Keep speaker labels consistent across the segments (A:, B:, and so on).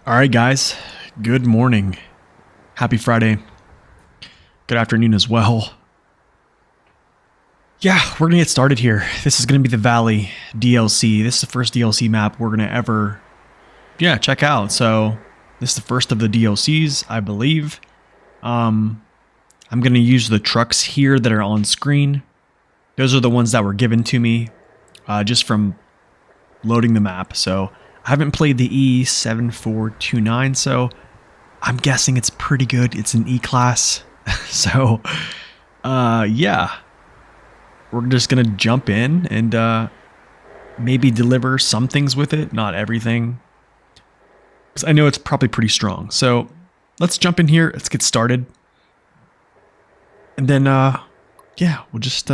A: All right, guys. Good morning. Happy Friday. Good afternoon as well. Yeah, we're going to get started here. This is going to be the Valley DLC. This is the first DLC map we're going to ever, check out. So this is the first of the DLCs, I believe. I'm going to use the trucks here that are on screen. Those are the ones that were given to me just from loading the map. So I haven't played the E-7429, so I'm guessing it's pretty good. It's an E-class. So, yeah. We're just going to jump in and maybe deliver some things with it, not everything. Because I know it's probably pretty strong. So let's jump in here. Let's get started. And then, yeah, we'll just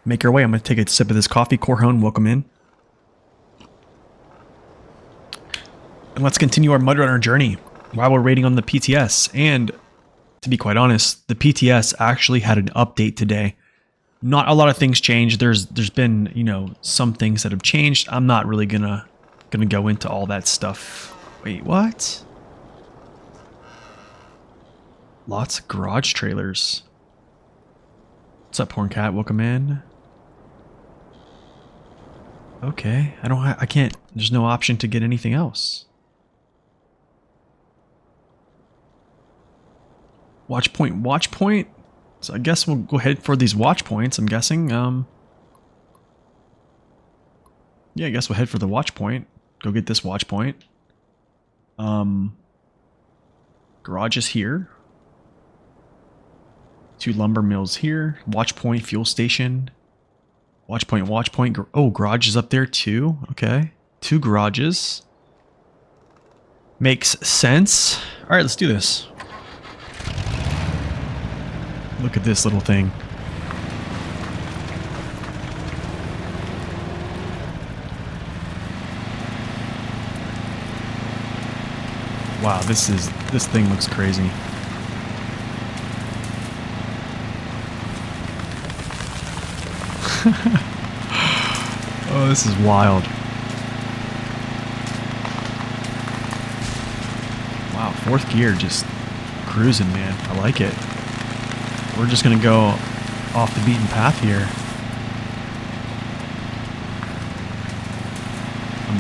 A: make our way. I'm going to take a sip of this coffee. Corhone, welcome in. And let's continue our MudRunner journey while we're waiting on the PTS. And to be quite honest, the PTS actually had an update today. Not a lot of things changed. There's been, some things that have changed. I'm not really gonna go into all that stuff. Wait, what? Lots of garage trailers. What's up, Porn Cat? Welcome in. Okay, I can't. There's no option to get anything else. Watch point. So I guess we'll go ahead for these watch points, I'm guessing. Yeah, I guess we'll head for the watch point. Go get this watch point. Garage is here. 2 lumber mills here. Watch point, fuel station. Watch point. Oh, garage is up there too. Okay. 2 garages. Makes sense. All right, let's do this. Look at this little thing. Wow, this thing looks crazy. Oh, this is wild. Wow, 4th gear, just cruising, man. I like it. We're just going to go off the beaten path here.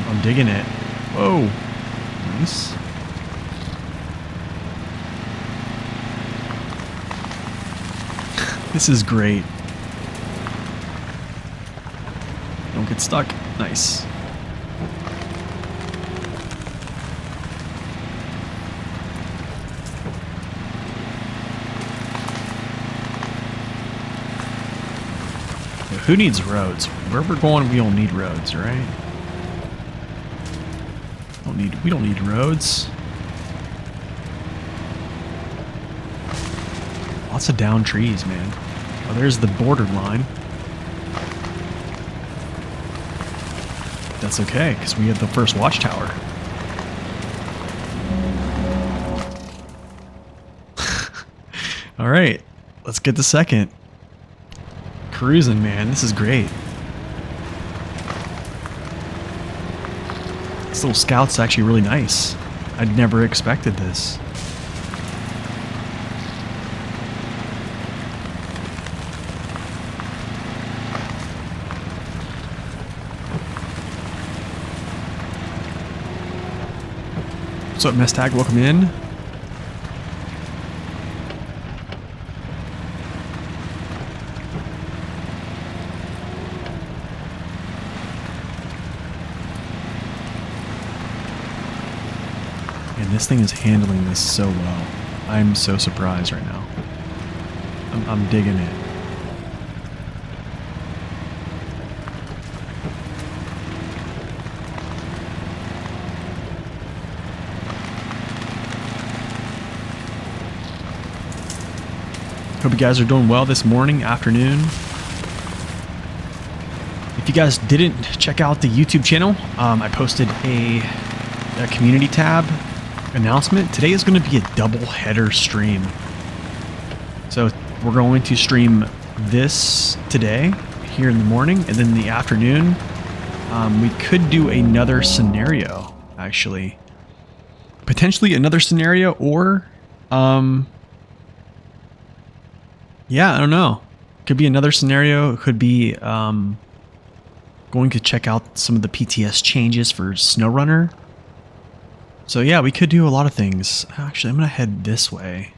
A: I'm digging it. Whoa. Nice. This is great. Don't get stuck. Nice. Who needs roads? Where we're going, we don't need roads, right? We don't need roads. Lots of down trees, man. Oh, there's the borderline. That's okay, because we have the first watchtower. All right, let's get the second. Cruising, man. This is great. This little scout's actually really nice. I'd never expected this. What's up, Mestag? Welcome in. This thing is handling this so well. I'm so surprised right now. I'm digging it. Hope you guys are doing well this morning, afternoon. If you guys didn't check out the YouTube channel, I posted a community tab announcement. Today is going to be a double header stream. So we're going to stream this today here in the morning, and then in the afternoon we could do another scenario actually. potentially another scenario, or yeah, I don't know. Could be another scenario. It could be going to check out some of the PTS changes for SnowRunner. So yeah, we could do a lot of things. Actually, I'm gonna head this way.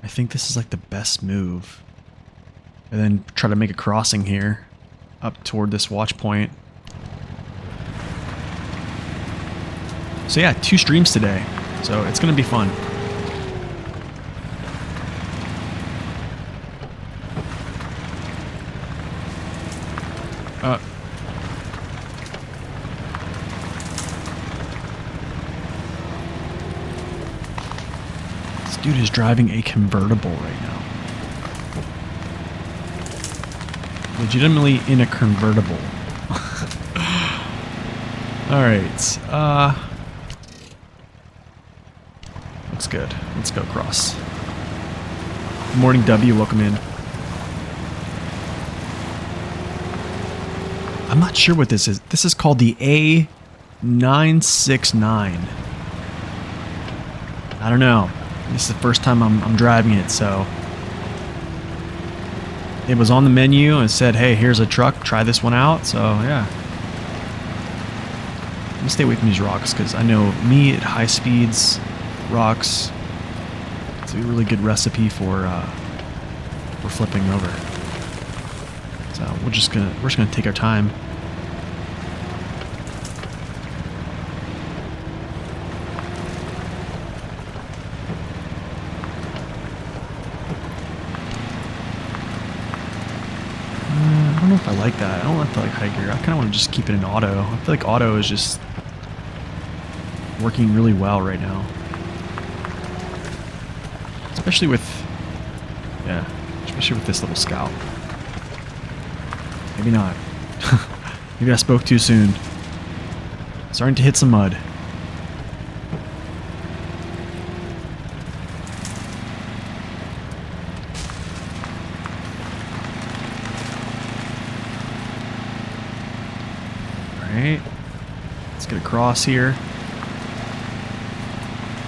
A: I think this is like the best move. And then try to make a crossing here up toward this watch point. So yeah, 2 streams today. So it's gonna be fun. This dude is driving a convertible right now. Legitimately in a convertible. Alright, looks good. Let's go across. Good morning, W. Welcome in. I'm not sure what this is. This is called the A969. I don't know. This is the first time I'm driving it, so... It was on the menu and said, hey, here's a truck, try this one out, so yeah. I'm gonna stay away from these rocks, because I know me at high speeds, rocks, it's a really good recipe for flipping over. So we're just gonna take our time. I don't know if I like that. I don't like high gear. I kind of want to just keep it in auto. I feel like auto is just working really well right now. Especially with, yeah, especially with this little scout. Maybe not. Maybe I spoke too soon. Starting to hit some mud. Alright. Let's get across here.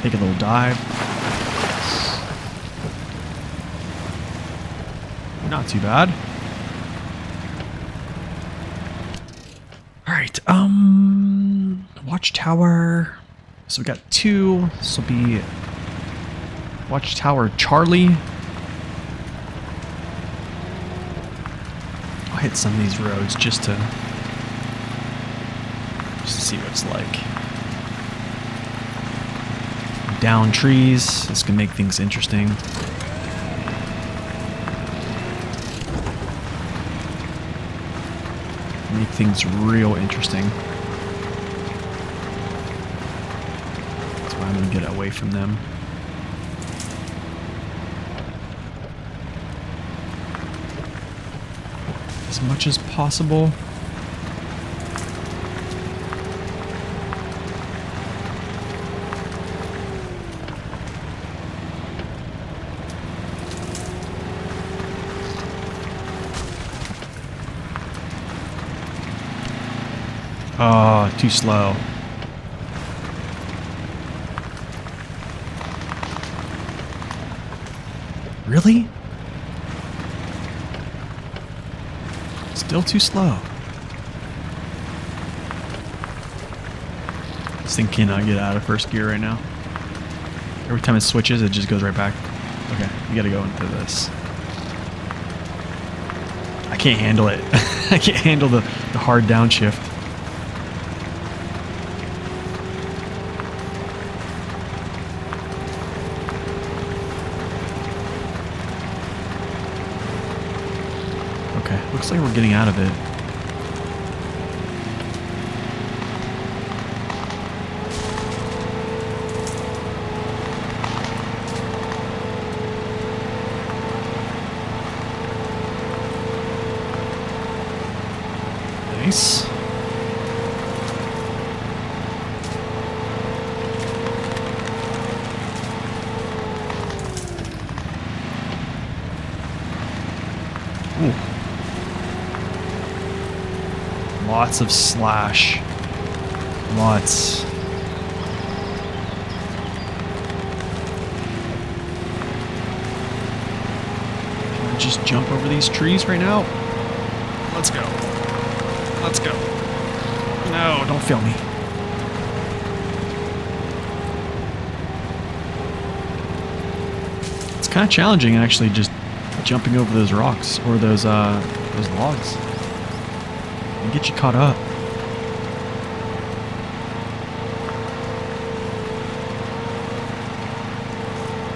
A: Take a little dive. Not too bad. Alright, watchtower. So we got 2. This will be watchtower Charlie. I'll hit some of these roads just to see what it's like. Down trees. This can make things interesting. Make things real interesting. That's why I'm going to get away from them. As much as possible. Oh, too slow. Really? Still too slow. This thing cannot get out of first gear right now. Every time it switches, it just goes right back. Okay, you gotta go into this. I can't handle it. I can't handle the hard downshift. Looks like we're getting out of it. Nice. Ooh. Lots of slash. Lots. just jump over these trees right now. Let's go. Let's go. No, don't fail me. It's kind of challenging actually just jumping over those rocks or those logs. And get you caught up.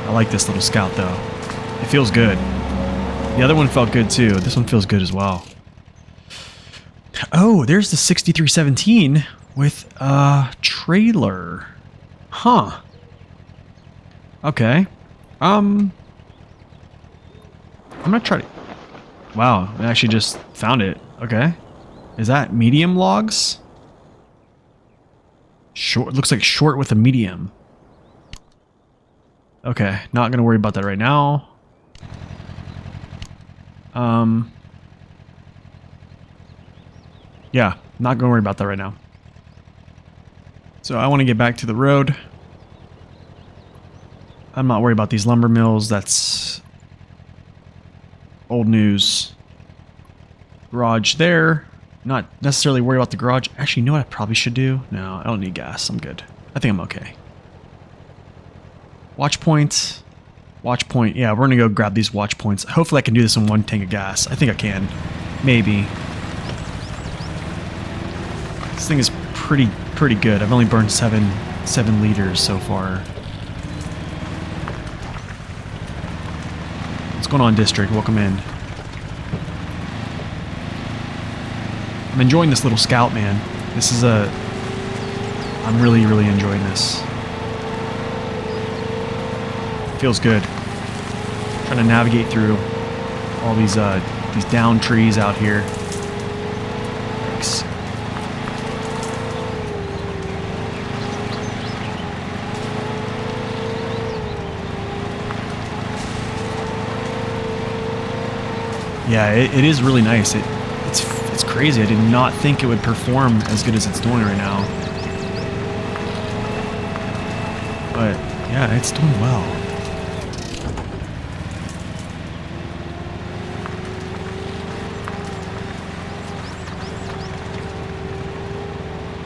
A: I like this little scout though. It feels good. The other one felt good too. This one feels good as well. Oh, there's the 6317 with a trailer. Huh. Okay. I'm gonna try to... Wow, I actually just found it. Okay. Is that medium logs? Short, looks like short with a medium. Okay, not gonna worry about that right now. Yeah, not gonna worry about that right now. So I want to get back to the road. I'm not worried about these lumber mills. That's old news. Garage there. Not necessarily worried about the garage. Actually, you know what I probably should do? No, I don't need gas. I'm good. I think I'm okay. Watch point. Watch point. Yeah, we're going to go grab these watch points. Hopefully I can do this in one tank of gas. I think I can. Maybe. This thing is pretty good. I've only burned 7 liters so far. What's going on, District? Welcome in. I'm enjoying this little scout, man. This is I'm really enjoying this. Feels good. Trying to navigate through all these down trees out here. Thanks. Yeah, it is really nice. It's crazy. I did not think it would perform as good as it's doing right now. But yeah, it's doing well.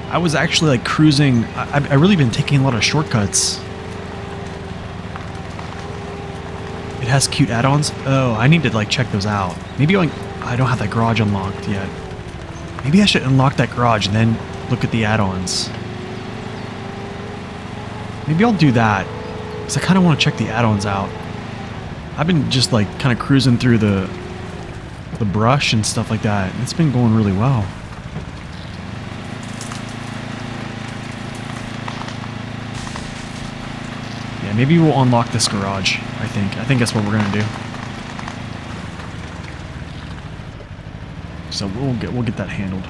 A: I was actually like cruising. I really been taking a lot of shortcuts. It has cute add-ons. Oh, I need to like check those out. Maybe I don't have that garage unlocked yet. Maybe I should unlock that garage and then look at the add-ons. Maybe I'll do that because I kind of want to check the add-ons out. I've been just like kind of cruising through the brush and stuff like that. It's been going really well. Yeah, maybe we'll unlock this garage. I think that's what we're gonna do. So we'll get that handled.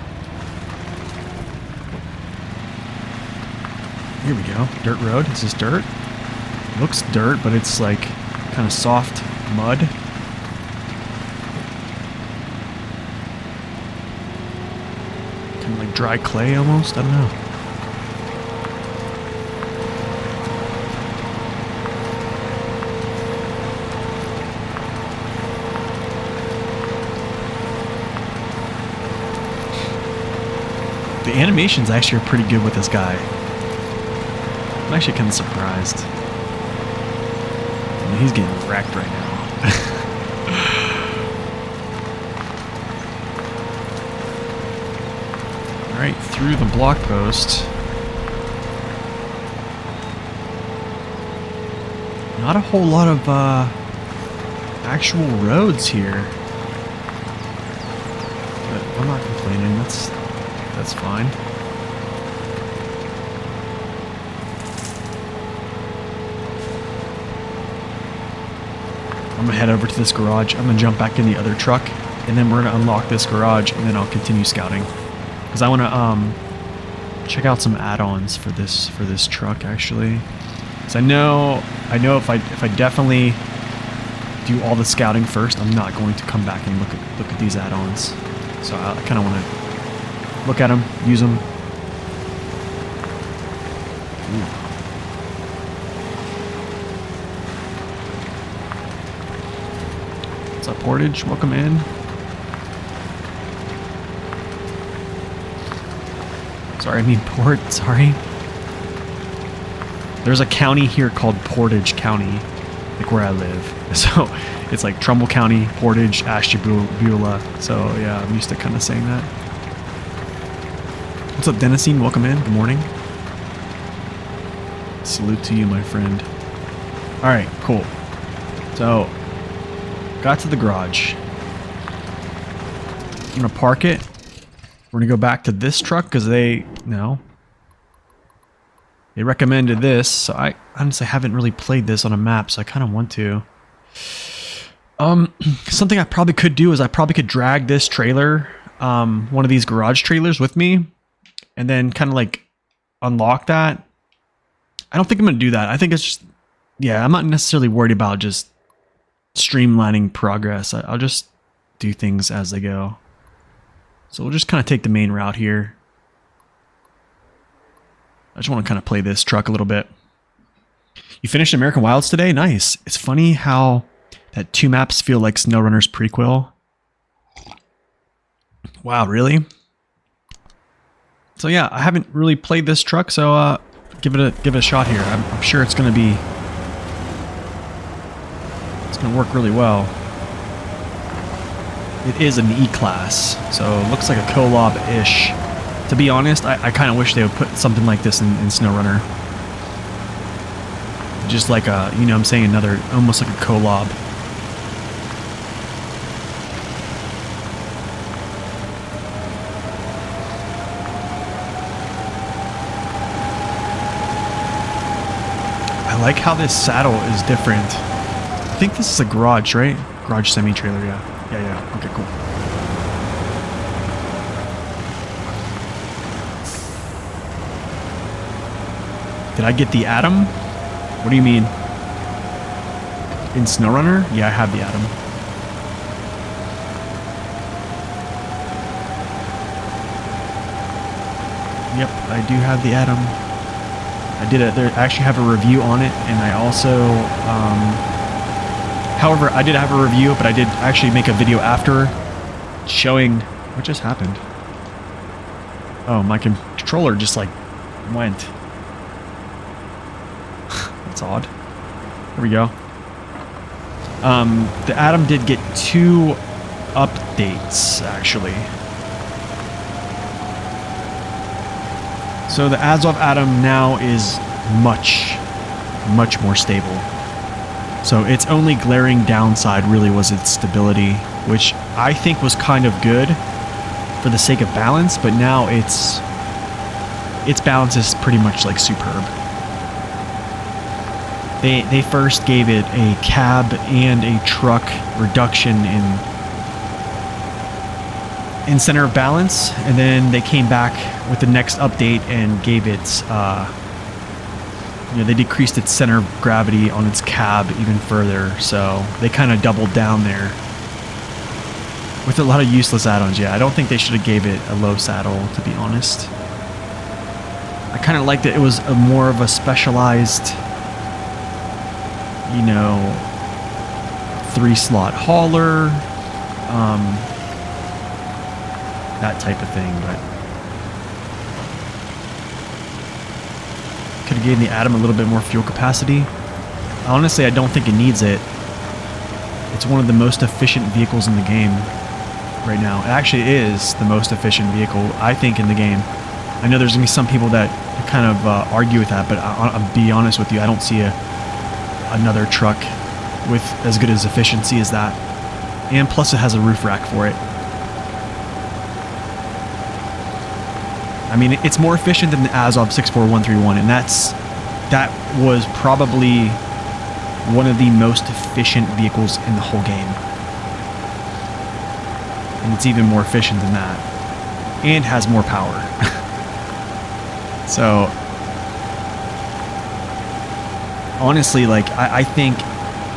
A: Here we go. Dirt road. Is this dirt? Looks dirt, but it's like kind of soft mud. Kind of like dry clay almost. I don't know. The animations actually are pretty good with this guy. I'm actually kind of surprised. I mean, he's getting wrecked right now. Alright, through the block post. Not a whole lot of actual roads here. But I'm not complaining. That's fine. I'm gonna head over to this garage. I'm gonna jump back in the other truck, and then we're gonna unlock this garage, and then I'll continue scouting. Because I wanna check out some add-ons for this truck actually. Because I know if I definitely do all the scouting first, I'm not going to come back and look at these add-ons. So I kind of want to look at them, use them. Ooh. What's up, Portage? Welcome in. Sorry, I mean Port. Sorry. There's a county here called Portage County, like where I live. So it's like Trumbull County, Portage, Ashtabula. So yeah, I'm used to kind of saying that. What's up, Denisine? Welcome in. Good morning. Salute to you, my friend. All right, cool. So got to the garage. I'm gonna park it. We're gonna go back to this truck because they recommended this. So I honestly haven't really played this on a map, so I kind of want to. Something I probably could do is I probably could drag this trailer, one of these garage trailers with me, and then kind of like unlock that. I don't think I'm gonna do that. I think it's just, yeah, I'm not necessarily worried about just streamlining progress. I'll just do things as they go. So we'll just kind of take the main route here. I just want to kind of play this truck a little bit. You finished American Wilds today? Nice. It's funny how that 2 maps feel like SnowRunner's prequel. Wow, really? So yeah, I haven't really played this truck, so give it a shot here. I'm sure it's gonna work really well. It is an E-Class, so it looks like a KOLOB-ish. To be honest, I kind of wish they would put something like this in SnowRunner. Just like a, you know what I'm saying, another, almost like a KOLOB. I like how this saddle is different. I think this is a garage, right? Garage semi-trailer, yeah. Yeah. Okay, cool. Did I get the Atom? What do you mean? In SnowRunner? Yeah, I have the Atom. Yep, I do have the Atom. I actually have a review on it, and I also, however, I did have a review, but I did actually make a video after showing what just happened. Oh, my controller just like went. That's odd. There we go. The Atom did get 2 updates, actually. So the Azov Atom now is much more stable. So its only glaring downside really was its stability, which I think was kind of good for the sake of balance, but now its balance is pretty much like superb. They first gave it a cab and a truck reduction in center of balance, and then they came back with the next update and gave it, they decreased its center of gravity on its cab even further, so they kind of doubled down there with a lot of useless add-ons. Yeah, I don't think they should have gave it a low saddle, to be honest. I kind of liked it. It was a more of a specialized, 3-slot hauler, that type of thing, but could have given the Atom a little bit more fuel capacity. Honestly, I don't think it needs it. It's one of the most efficient vehicles in the game right now. It actually is the most efficient vehicle, I think, in the game. I know there's going to be some people that kind of argue with that, but I'll be honest with you, I don't see another truck with as good as efficiency as that. And plus it has a roof rack for it. I mean, it's more efficient than the Azov 64131, and that was probably one of the most efficient vehicles in the whole game. And it's even more efficient than that. And has more power. So, honestly, like, I think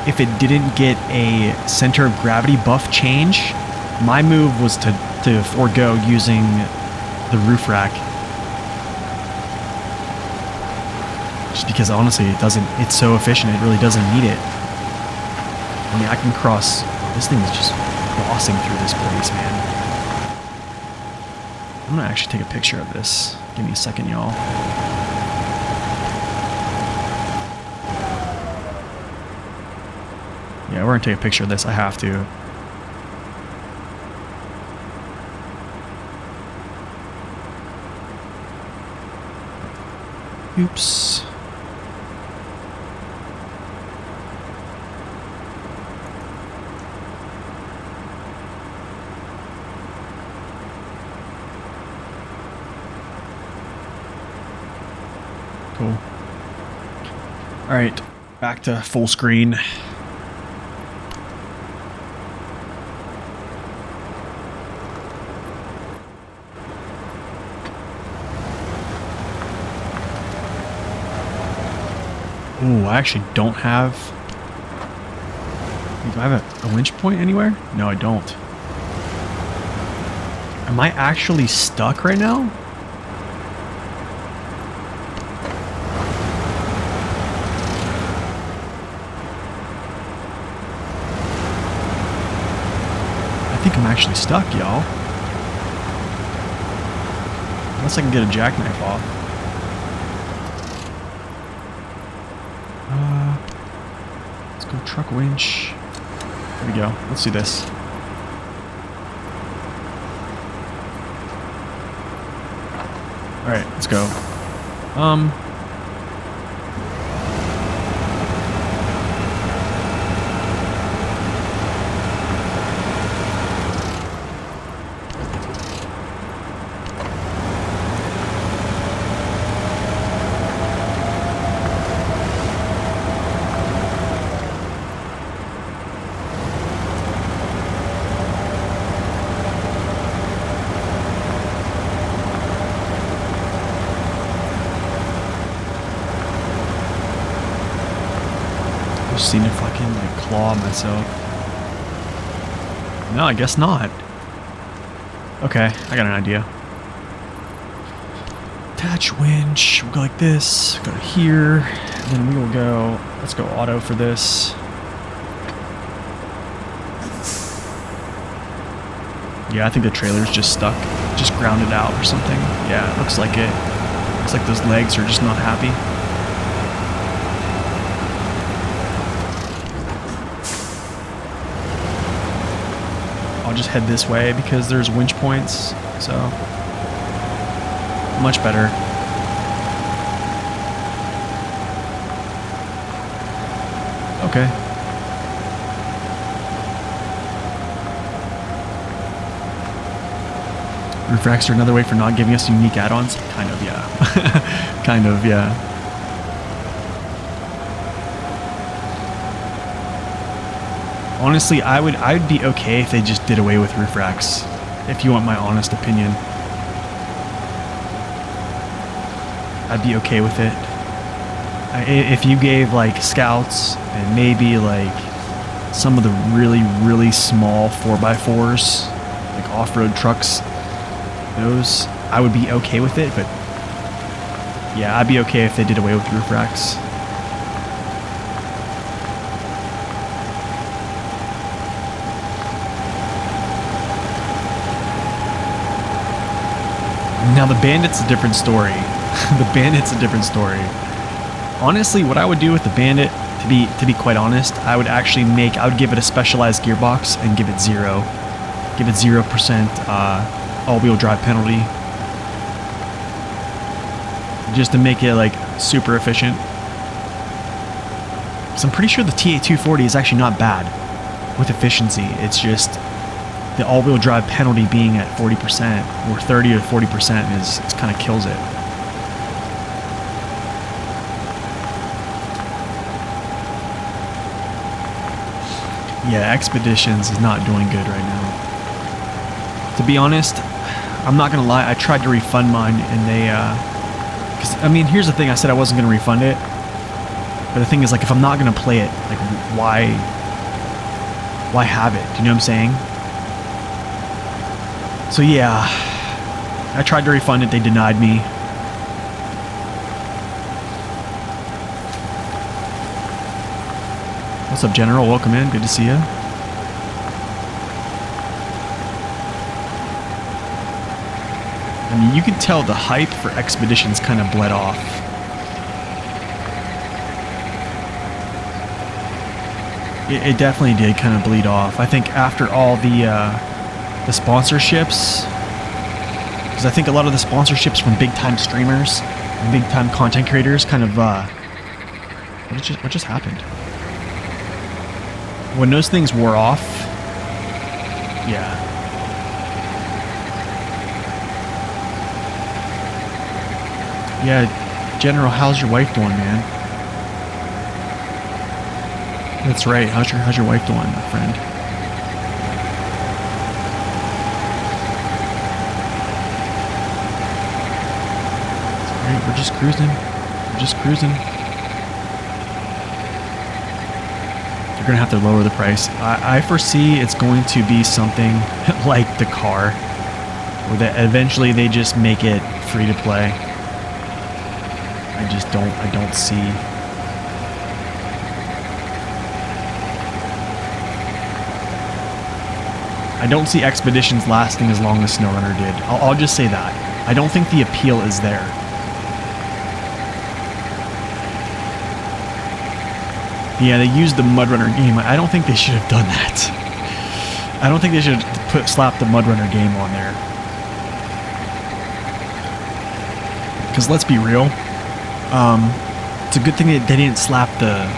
A: if it didn't get a center of gravity buff change, my move was to forego using the roof rack. Just because honestly it's so efficient, it really doesn't need it. I mean, I can cross This thing is just bossing through this place, man. I'm gonna actually take a picture of this. Give me a second, y'all. Yeah, we're gonna take a picture of this. I have to. Oops. Cool. All right, back to full screen. Ooh, I actually don't have... Do I have a winch point anywhere? No, I don't. Am I actually stuck right now? I think I'm actually stuck, y'all. Unless I can get a jackknife off. Let's go truck winch. There we go. Let's do this. Alright, let's go. Just seen to fucking like claw myself. No, I guess not. Okay, I got an idea. Attach winch. We'll go like this. Go to here. And then we will go. Let's go auto for this. Yeah, I think the trailer's just stuck. Just grounded out or something. Yeah, it looks like it. Looks like those legs are just not happy. I'll just head this way because there's winch points, so much better. Okay. Roof racks are another way for not giving us unique add-ons? Kind of, yeah. Kind of, yeah. Honestly, I'd be okay if they just did away with roof racks, if you want my honest opinion. I'd be okay with it. If you gave like scouts and maybe like some of the really, really small 4x4s, like off-road trucks, those, I would be okay with it, but yeah, I'd be okay if they did away with roof racks. Now the Bandit's a different story. The Bandit's a different story. Honestly, what I would do with the Bandit, to be quite honest, I would give it a specialized gearbox and give it 0. Give it 0% all-wheel drive penalty. Just to make it like super efficient. Because I'm pretty sure the TA240 is actually not bad with efficiency. It's just the all-wheel drive penalty being at 40% or 30 to 40% is kind of kills it. Yeah, Expeditions is not doing good right now. To be honest, I'm not gonna lie, I tried to refund mine and they, because I mean, here's the thing, I said I wasn't gonna refund it, but the thing is, like, if I'm not gonna play it, like, why have it? Do you know what I'm saying? So yeah, I tried to refund it, they denied me. What's up, General? Welcome in, good to see you. you can tell the hype for Expeditions kind of bled off. It definitely did kind of bleed off. I think after all the sponsorships, because I think a lot of the sponsorships from big-time streamers and big-time content creators kind of what just happened? When those things wore off, yeah. Yeah, General, how's your wife doing, man? That's right. How's your wife doing, my friend? It's great. We're just cruising. We're just cruising. They're gonna have to lower the price. I foresee it's going to be something like the car, where that eventually they just make it free to play. I don't see. I don't see Expeditions lasting as long as SnowRunner did. I'll just say that. I don't think the appeal is there. Yeah, they used the MudRunner game. I don't think they should have done that. I don't think they should have slapped the MudRunner game on there. Because let's be real, it's a good thing that they didn't slap the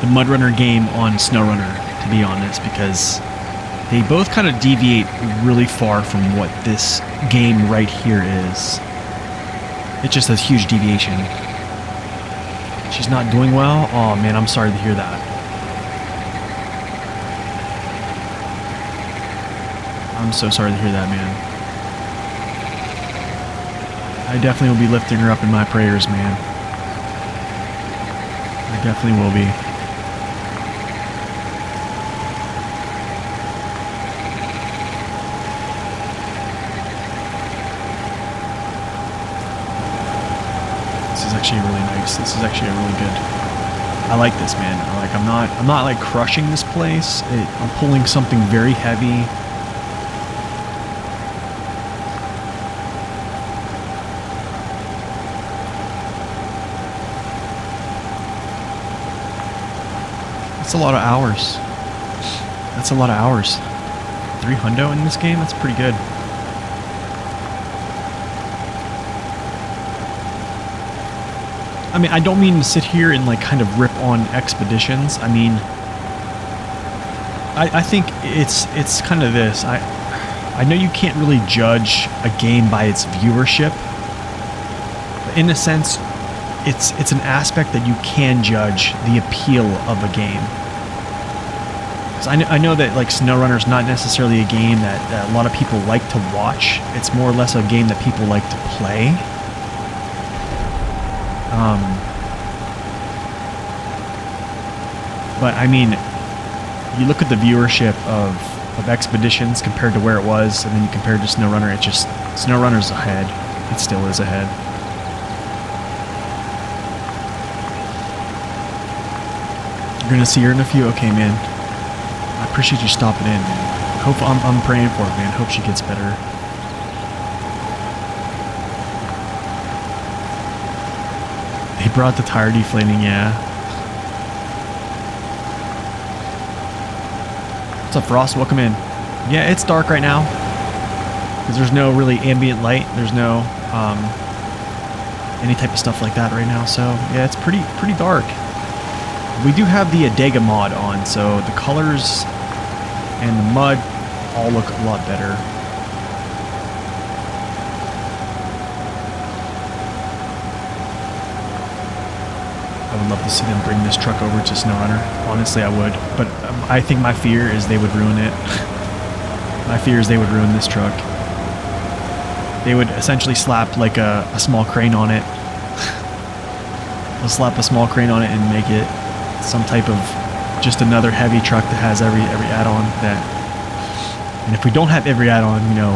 A: MudRunner game on SnowRunner, to be honest, because they both kind of deviate really far from what this game right here is. It's just a huge deviation. She's not doing well? Oh man, I'm sorry to hear that. I'm so sorry to hear that, man. I definitely will be lifting her up in my prayers, man. I definitely will be. This is actually really nice. This is actually really good. I like this, man. I'm not like crushing this place. I'm pulling something very heavy. That's a lot of hours. That's a lot of hours. 3 hundo in this game? That's pretty good. I mean, I don't mean to sit here and like kind of rip on Expeditions. I mean, I think it's kind of this. I know you can't really judge a game by its viewership, but in a sense, it's an aspect that you can judge the appeal of a game. So I know that like SnowRunner is not necessarily a game that a lot of people like to watch. It's more or less a game that people like to play. But I mean, you look at the viewership of Expeditions compared to where it was, and then you compare it to SnowRunner. It's just SnowRunner's ahead. It still is ahead. You're gonna see her in a few. Okay, man. I appreciate you stopping in, man. Hope I'm praying for her, man. Hope she gets better. They brought the tire deflating, yeah. What's up, Frost? Welcome in. Yeah, it's dark right now because there's no really ambient light. There's no any type of stuff like that right now. So yeah, it's pretty dark. We do have the Adega mod on, so the colors and the mud all look a lot better. I would love to see them bring this truck over to SnowRunner. Honestly, I would. But I think my fear is they would ruin it. My fear is they would ruin this truck. They would essentially slap like a small crane on it. They'll slap a small crane on it and make it some type of just another heavy truck that has every add-on that. And if we don't have every add-on, you know,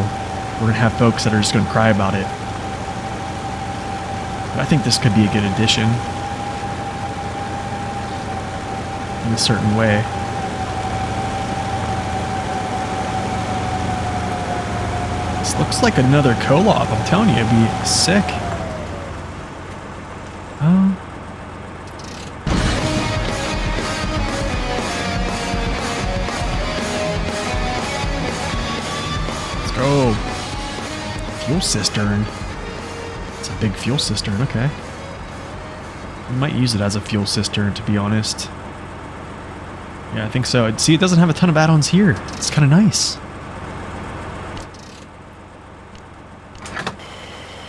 A: we're gonna have folks that are just gonna cry about it. But I think this could be a good addition in a certain way. Looks like another KOLOB. I'm telling you, it'd be sick. Let's go. Fuel cistern. It's a big fuel cistern, okay. We might use it as a fuel cistern, to be honest. Yeah, I think so. See, it doesn't have a ton of add-ons here. It's kind of nice.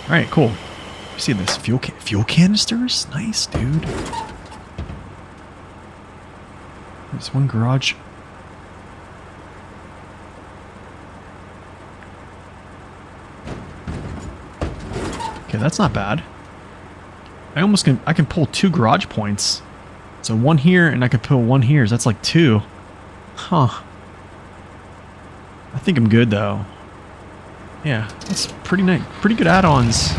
A: Alright, cool. You see this? Fuel canisters? Nice, dude. There's one garage. Okay, that's not bad. I can pull 2 garage points. So one here, and I could pull one here. So that's like 2. Huh. I think I'm good, though. Yeah, that's pretty nice. Pretty good add-ons.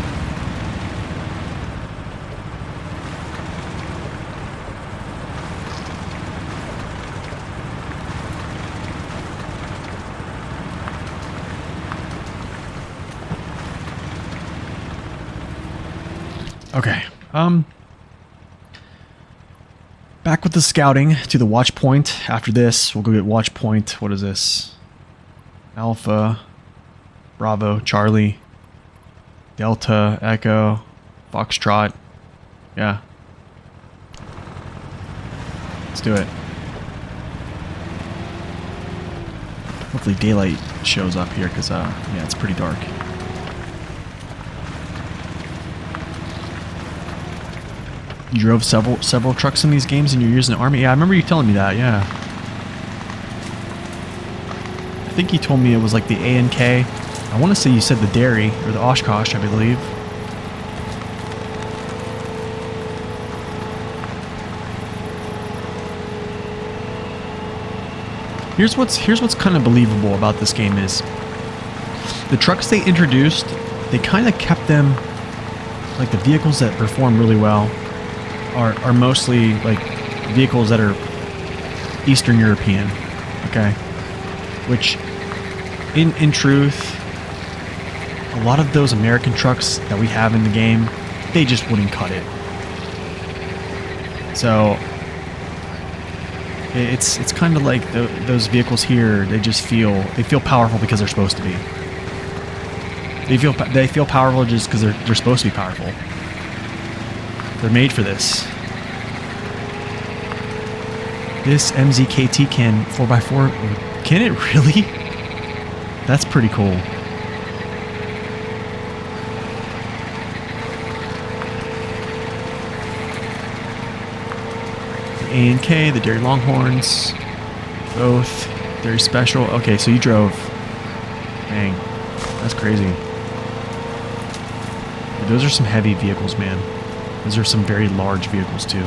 A: Okay. Back with the scouting to the watch point. After this, we'll go get watch point. What is this? Alpha, Bravo, Charlie, Delta, Echo, Foxtrot. Yeah. Let's do it. Hopefully daylight shows up here because, yeah, it's pretty dark. You drove several trucks in these games and you're using the army? Yeah, I remember you telling me that, yeah. I think you told me it was like the A and K. I want to say you said the dairy, or the Oshkosh, I believe. Here's what's kind of believable about this game is the trucks they introduced, they kind of kept them, like the vehicles that perform really well are mostly like vehicles that are Eastern European, okay? Which, in truth, a lot of those American trucks that we have in the game, they just wouldn't cut it. So it's kind of like those vehicles here. They feel powerful because they're supposed to be. They feel powerful just because they're supposed to be powerful. They're made for this. This MZKT can 4x4. Can it really? That's pretty cool. The A and K, the Dairy Longhorns, both Dairy Special. Okay, so you drove. Dang, that's crazy. Those are some heavy vehicles, man. Those are some very large vehicles too.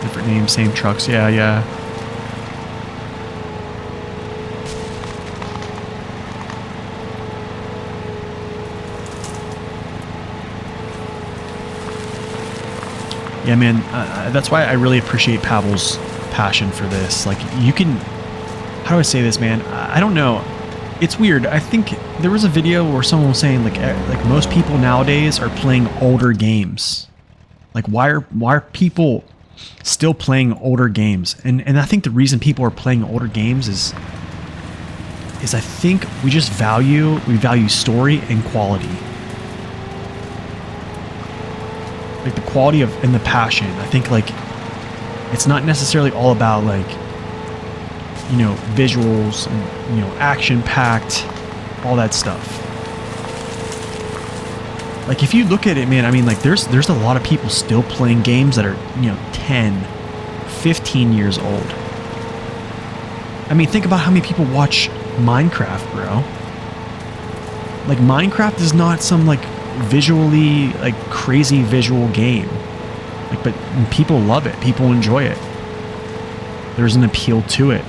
A: Different names, same trucks. Yeah, yeah. Yeah, man. That's why I really appreciate Pavel's passion for this. Like, you can... How do I say this, man? I don't know. It's weird. I think there was a video where someone was saying like most people nowadays are playing older games. Like why are people still playing older games? And I think the reason people are playing older games is I think we value story and quality. Like the quality of and the passion. I think like it's not necessarily all about like, you know, visuals and, you know, action-packed, all that stuff. Like, if you look at it, man, I mean, like, there's a lot of people still playing games that are, you know, 10, 15 years old. I mean, think about how many people watch Minecraft, bro. Like, Minecraft is not some, like, visually, like, crazy visual game. Like, but people love it. People enjoy it. There's an appeal to it.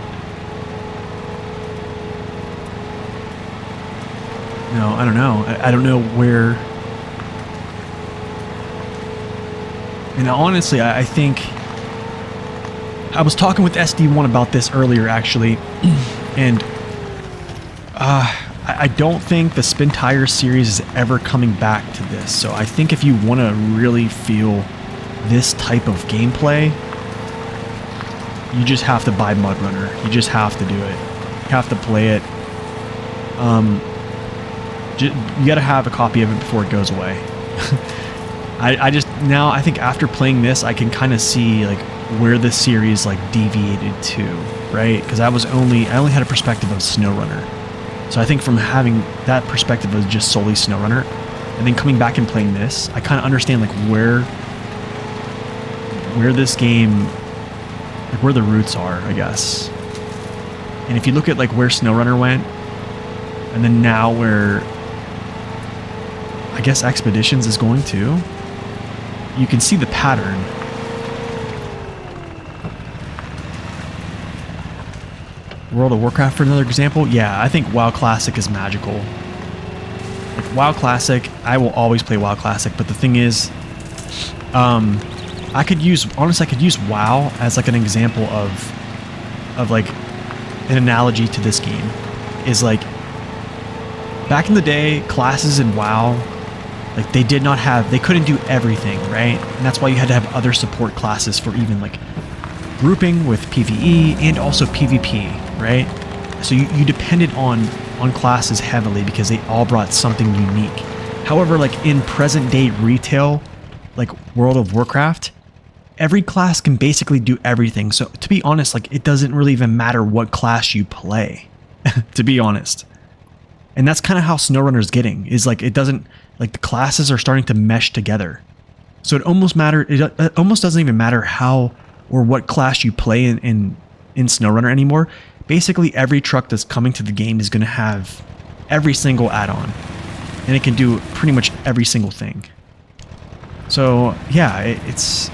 A: No, I don't know. I don't know where... And honestly, I think... I was talking with SD1 about this earlier, actually. And I don't think the Spin Tires series is ever coming back to this. So I think if you want to really feel this type of gameplay, you just have to buy MudRunner. You just have to do it. You have to play it. You got to have a copy of it before it goes away. I just now I think after playing this, I can kind of see like where the series like deviated to, right? Because I only had a perspective of SnowRunner. So I think from having that perspective of just solely SnowRunner, and then coming back and playing this, I kind of understand like where this game, like where the roots are, I guess. And if you look at like where SnowRunner went, and then now where I guess Expeditions is going to, you can see the pattern. World of Warcraft for another example. Yeah, I think WoW Classic is magical. Like WoW Classic, I will always play WoW Classic, but the thing is, I could use WoW as like an example of like an analogy to this game. Is like back in the day, classes in WoW, like they couldn't do everything, right? And that's why you had to have other support classes for even like grouping with PvE and also PvP, right? So you depended on classes heavily because they all brought something unique. However, like in present day retail, like World of Warcraft, every class can basically do everything. So to be honest, like it doesn't really even matter what class you play, to be honest. And that's kind of how SnowRunner's getting, is like it doesn't, like the classes are starting to mesh together. So it almost doesn't even matter how or what class you play in SnowRunner anymore. Basically every truck that's coming to the game is going to have every single add-on, and it can do pretty much every single thing. So yeah, it's,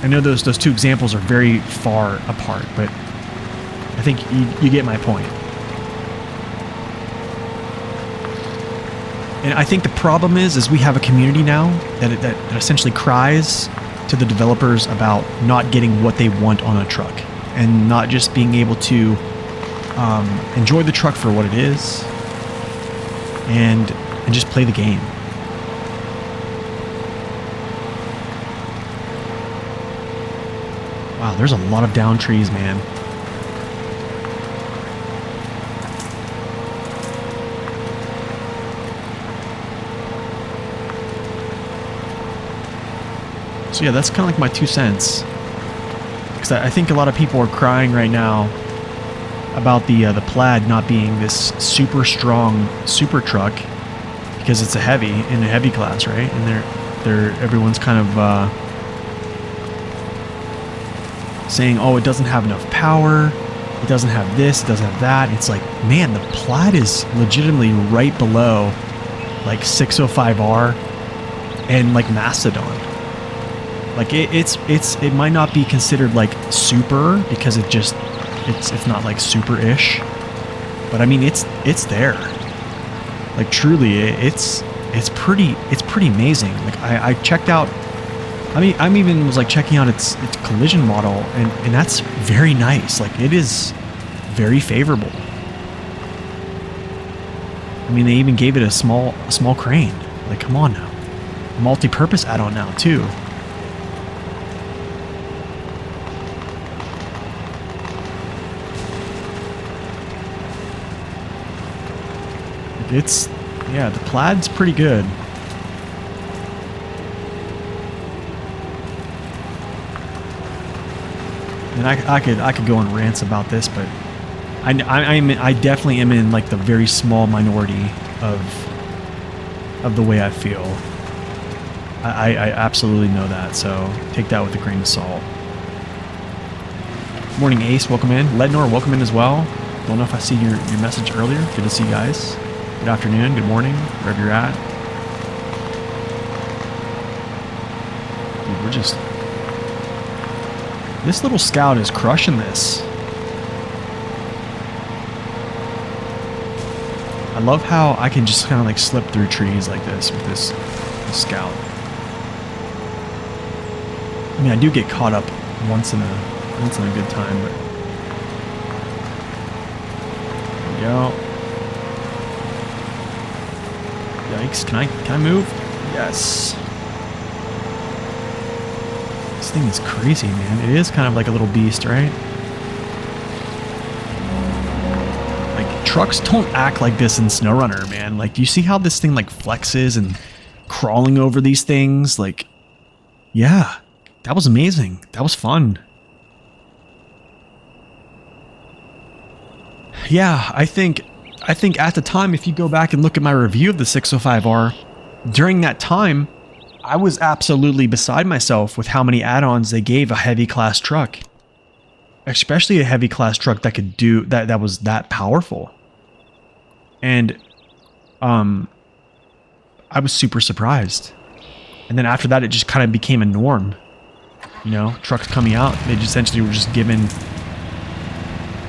A: I know those two examples are very far apart, but I think you get my point. And I think the problem is we have a community now that essentially cries to the developers about not getting what they want on a truck, and not just being able to enjoy the truck for what it is, and just play the game. Wow, there's a lot of down trees, man. So yeah, that's kind of like my 2 cents. Because I think a lot of people are crying right now about the Plaid not being this super strong super truck, because it's a heavy class, right? And everyone's kind of saying, oh, it doesn't have enough power, it doesn't have this, it doesn't have that. It's like, man, the Plaid is legitimately right below like 605R and like Mastodon. Like it might not be considered like super, because it's not like super-ish, but I mean it's there. Like truly, it's pretty amazing. Like I checked out. I mean, I even was like checking out its collision model, and that's very nice. Like it is very favorable. I mean, they even gave it a small crane. Like, come on now, multi-purpose add-on now too. Yeah, the Plaid's pretty good. And I could go on rants about this, but I definitely am in like the very small minority of the way I feel. I absolutely know that, so take that with a grain of salt. Morning Ace, welcome in. Lednor, welcome in as well. Don't know if I see your message earlier. Good to see you guys. Good afternoon, good morning, wherever you're at. Dude, we're just... This little scout is crushing this. I love how I can just kind of like slip through trees like this with this scout. I mean, I do get caught up once in a good time, but... There we go. brakes. Can I move? Yes. This thing is crazy, man. It is kind of like a little beast, right? Like, trucks don't act like this in SnowRunner, man. Like, do you see how this thing, like, flexes and crawling over these things? Like, yeah, that was amazing. That was fun. Yeah, I think at the time, if you go back and look at my review of the 605R, during that time, I was absolutely beside myself with how many add-ons they gave a heavy class truck. Especially a heavy class truck that could do that was that powerful. And I was super surprised. And then after that, it just kind of became a norm. You know, trucks coming out, they just essentially were just given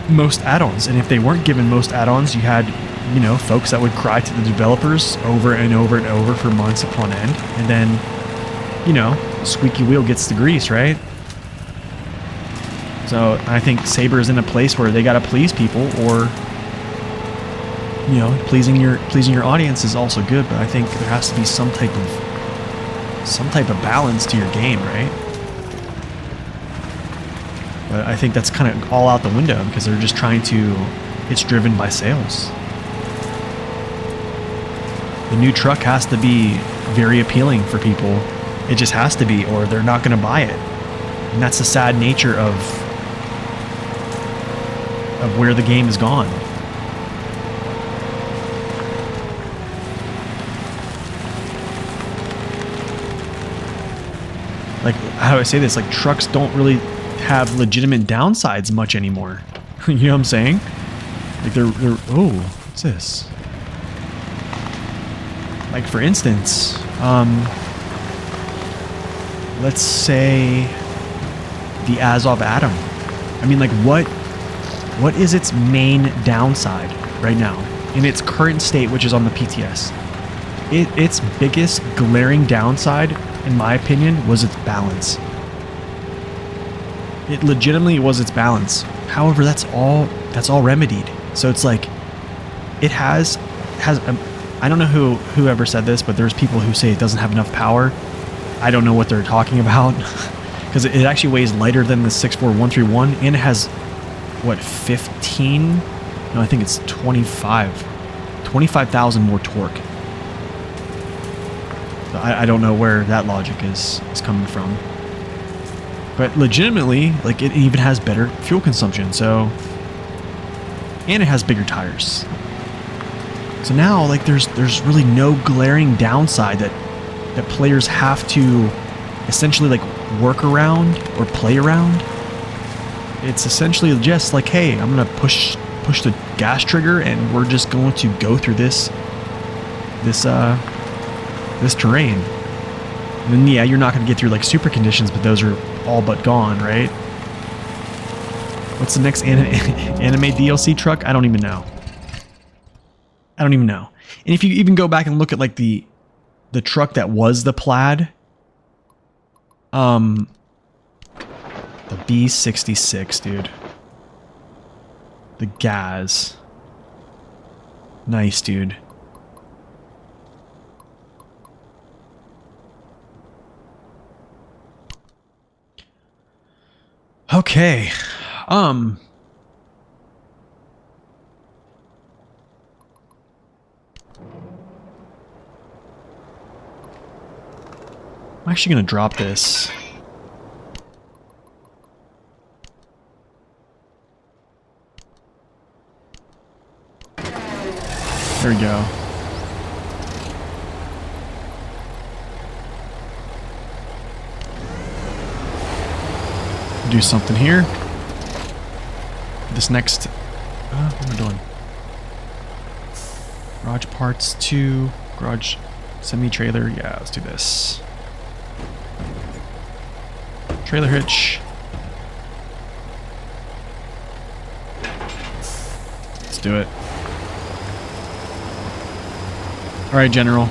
A: most add-ons. And if they weren't given most add-ons, you had, you know, folks that would cry to the developers over and over and over for months upon end. And then, you know, the squeaky wheel gets the grease, right? So I think Saber is in a place where they got to please people, or, you know, pleasing your audience is also good, but I think there has to be some type of balance to your game, right? But I think that's kind of all out the window because they're just trying to, it's driven by sales. The new truck has to be very appealing for people. It just has to be, or they're not going to buy it. And that's the sad nature of where the game has gone. Like, how do I say this? Like, trucks don't really have legitimate downsides much anymore. You know what I'm saying? Like, they're oh, what's this? Like, for instance, let's say the Azov Atom. I mean, like, what is its main downside right now in its current state, which is on the PTS? Its biggest glaring downside, in my opinion, was its balance. It legitimately was its balance. However, that's all remedied. So it's like, it has I don't know whoever said this, but there's people who say it doesn't have enough power. I don't know what they're talking about, because it actually weighs lighter than the 64131, and it has, what, 15? No, I think it's 25,000 more torque. So I don't know where that logic is coming from. But legitimately, like, it even has better fuel consumption, so, and it has bigger tires. So now, like, there's really no glaring downside that players have to essentially, like, work around or play around. It's essentially just like, hey, I'm gonna push the gas trigger, and we're just going to go through this terrain. And then, yeah, you're not gonna get through, like, super conditions, but those are all but gone, right? What's the next anime DLC truck? I don't even know. And if you even go back and look at, like, the truck that was the Plaid, the B66, dude. The Gaz. Nice, dude. Okay. I'm actually going to drop this. There we go. Do something here. This next... what am I doing? Garage parts 2. Garage semi-trailer. Yeah, let's do this. Trailer hitch. Let's do it. Alright, General.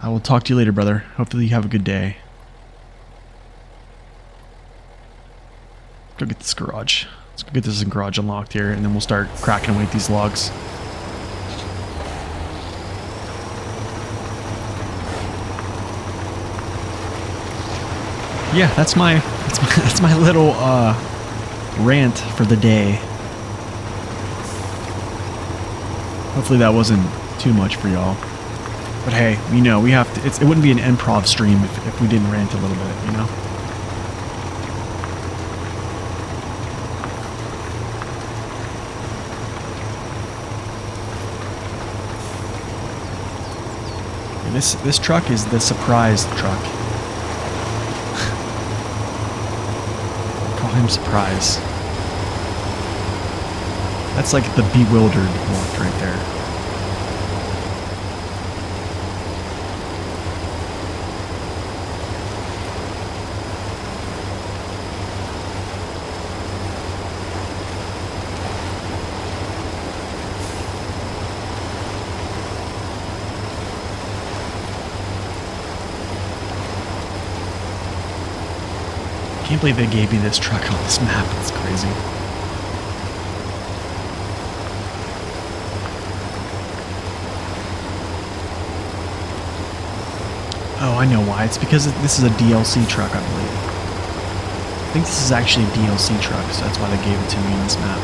A: I will talk to you later, brother. Hopefully you have a good day. Go get this garage. Let's go get this garage unlocked here, and then we'll start cracking away at these logs. yeah, that's my little rant for the day. Hopefully that wasn't too much for y'all. But hey, you know, we have to, it wouldn't be an improv stream if we didn't rant a little bit, you know? And this truck is the surprise truck. Call him Surprise. That's like the bewildered look right there. I can't believe they gave me this truck on this map. It's crazy. Oh, I know why. It's because this is a DLC truck, I believe. I think this is actually a DLC truck, so that's why they gave it to me on this map.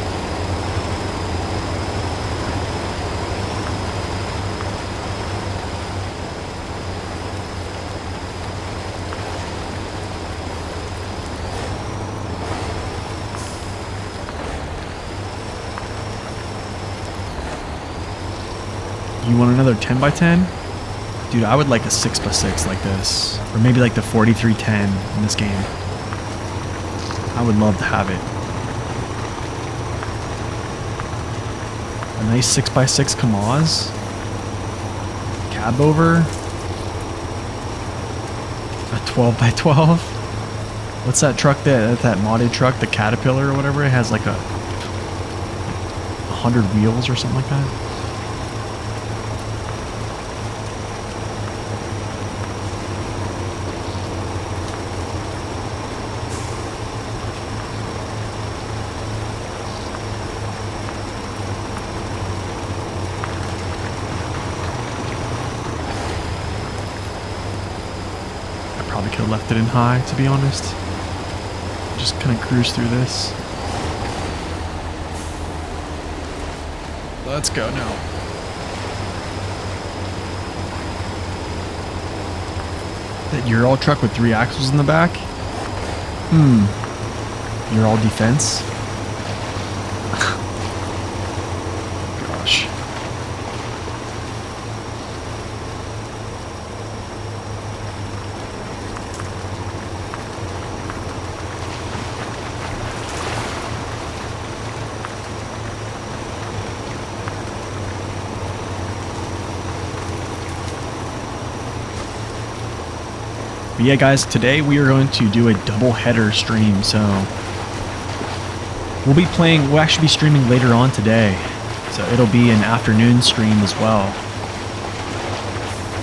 A: You want another 10x10? Dude, I would like a 6x6 like this. Or maybe like the 4310 in this game. I would love to have it. A nice 6x6 Kamaz. Cab over. A 12x12. What's that truck that modded truck? The Caterpillar or whatever? It has like 100 wheels or something like that. Probably could have left it in high, to be honest. Just kind of cruise through this. Let's go now. That Ural truck with 3 axles in the back? Ural defense? Gosh. But yeah, guys, today we are going to do a double header stream. So we'll actually be streaming later on today. So it'll be an afternoon stream as well.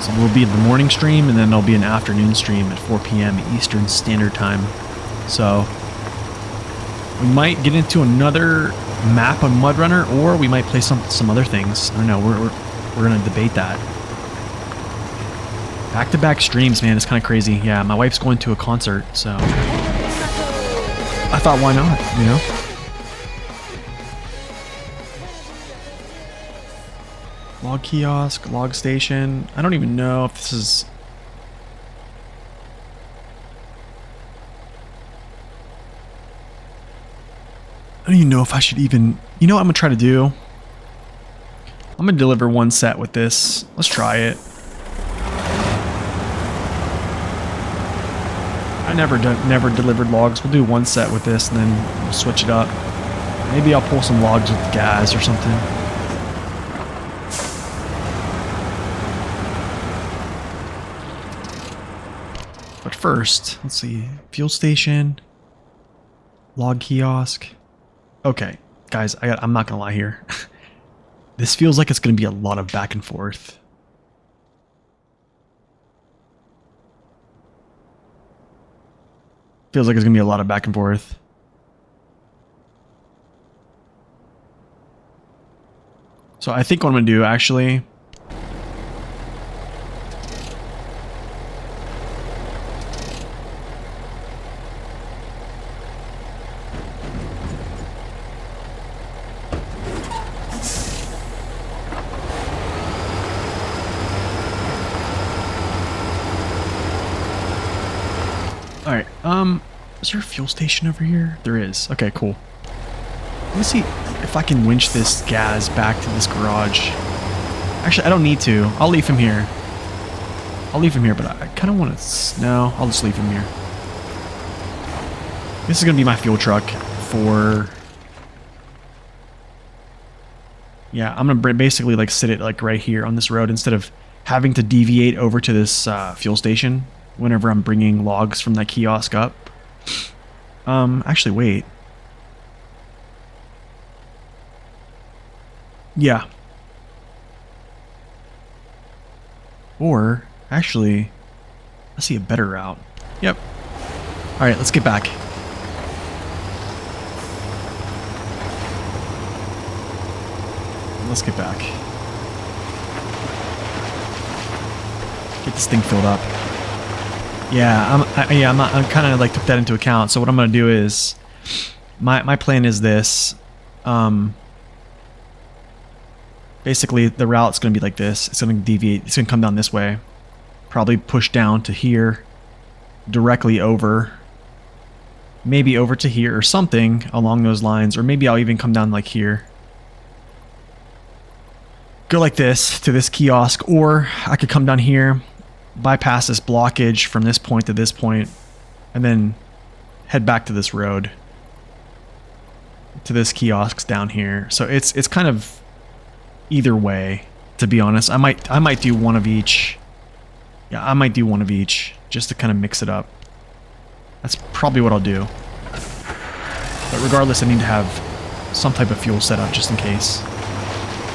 A: So we'll be the morning stream and then there'll be an afternoon stream at 4 p.m. Eastern Standard Time. So we might get into another map on MudRunner, or we might play some other things. I don't know. We're gonna debate that. Back-to-back streams, man, it's kind of crazy. Yeah, my wife's going to a concert, so I thought, why not, you know? Log kiosk, log station. I don't even know if this is... I don't even know if I should even... You know what I'm going to try to do? I'm going to deliver one set with this. Let's try it. I never delivered logs. We'll do one set with this and then we'll switch it up. Maybe I'll pull some logs with gas or something. But first, let's see. Fuel station. Log kiosk. Okay, guys, I'm not gonna lie here. This feels like it's gonna be a lot of back and forth. Feels like it's gonna be a lot of back and forth. So I think what I'm gonna do actually. Is there a fuel station over here? There is. Okay, cool. Let me see if I can winch this gas back to this garage. Actually, I don't need to. I'll leave him here. I'll leave him here, but I kind of want to... No, I'll just leave him here. This is going to be my fuel truck for... Yeah, I'm going to basically like sit it like right here on this road instead of having to deviate over to this fuel station whenever I'm bringing logs from that kiosk up. Actually, wait. Yeah. Or, actually, I see a better route. Yep. Alright, let's get back. Let's get back. Get this thing filled up. Yeah, I'm kind of like took that into account. So what I'm gonna do is, my plan is this. Basically, the route's gonna be like this. It's gonna deviate. It's gonna come down this way. Probably push down to here, directly over. Maybe over to here or something along those lines, or maybe I'll even come down like here. Go like this to this kiosk, or I could come down here, bypass this blockage from this point to this point, and then head back to this road to this kiosk down here. So it's kind of either way, to be honest. I might do one of each. Yeah, I might do one of each just to kind of mix it up. That's probably what I'll do. But regardless, I need to have some type of fuel set up just in case.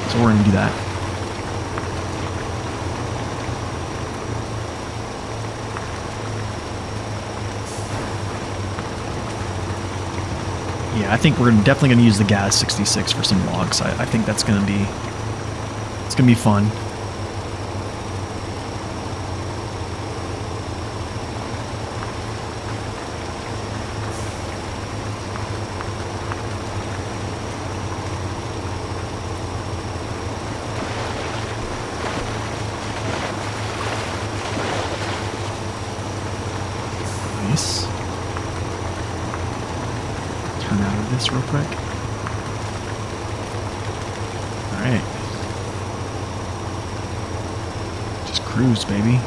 A: So we're going to do that. Yeah, I think we're definitely going to use the gas 66 for some logs. I think that's going to be... It's going to be fun. Nice. Turn out of this real quick. Alright. Just cruise, baby.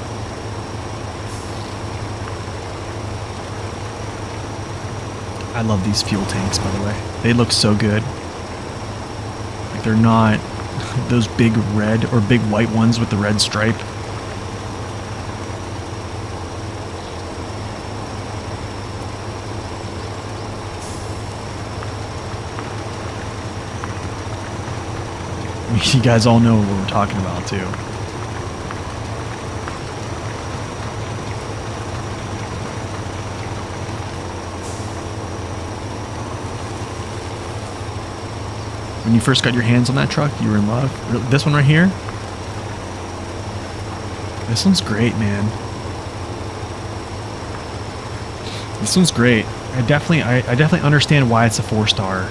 A: I love these fuel tanks, by the way. They look so good. Like, they're not those big red or big white ones with the red stripe. You guys all know what we're talking about, too. When you first got your hands on that truck, you were in love. This one right here? This one's great, man. This one's great. I definitely understand why it's a 4-star.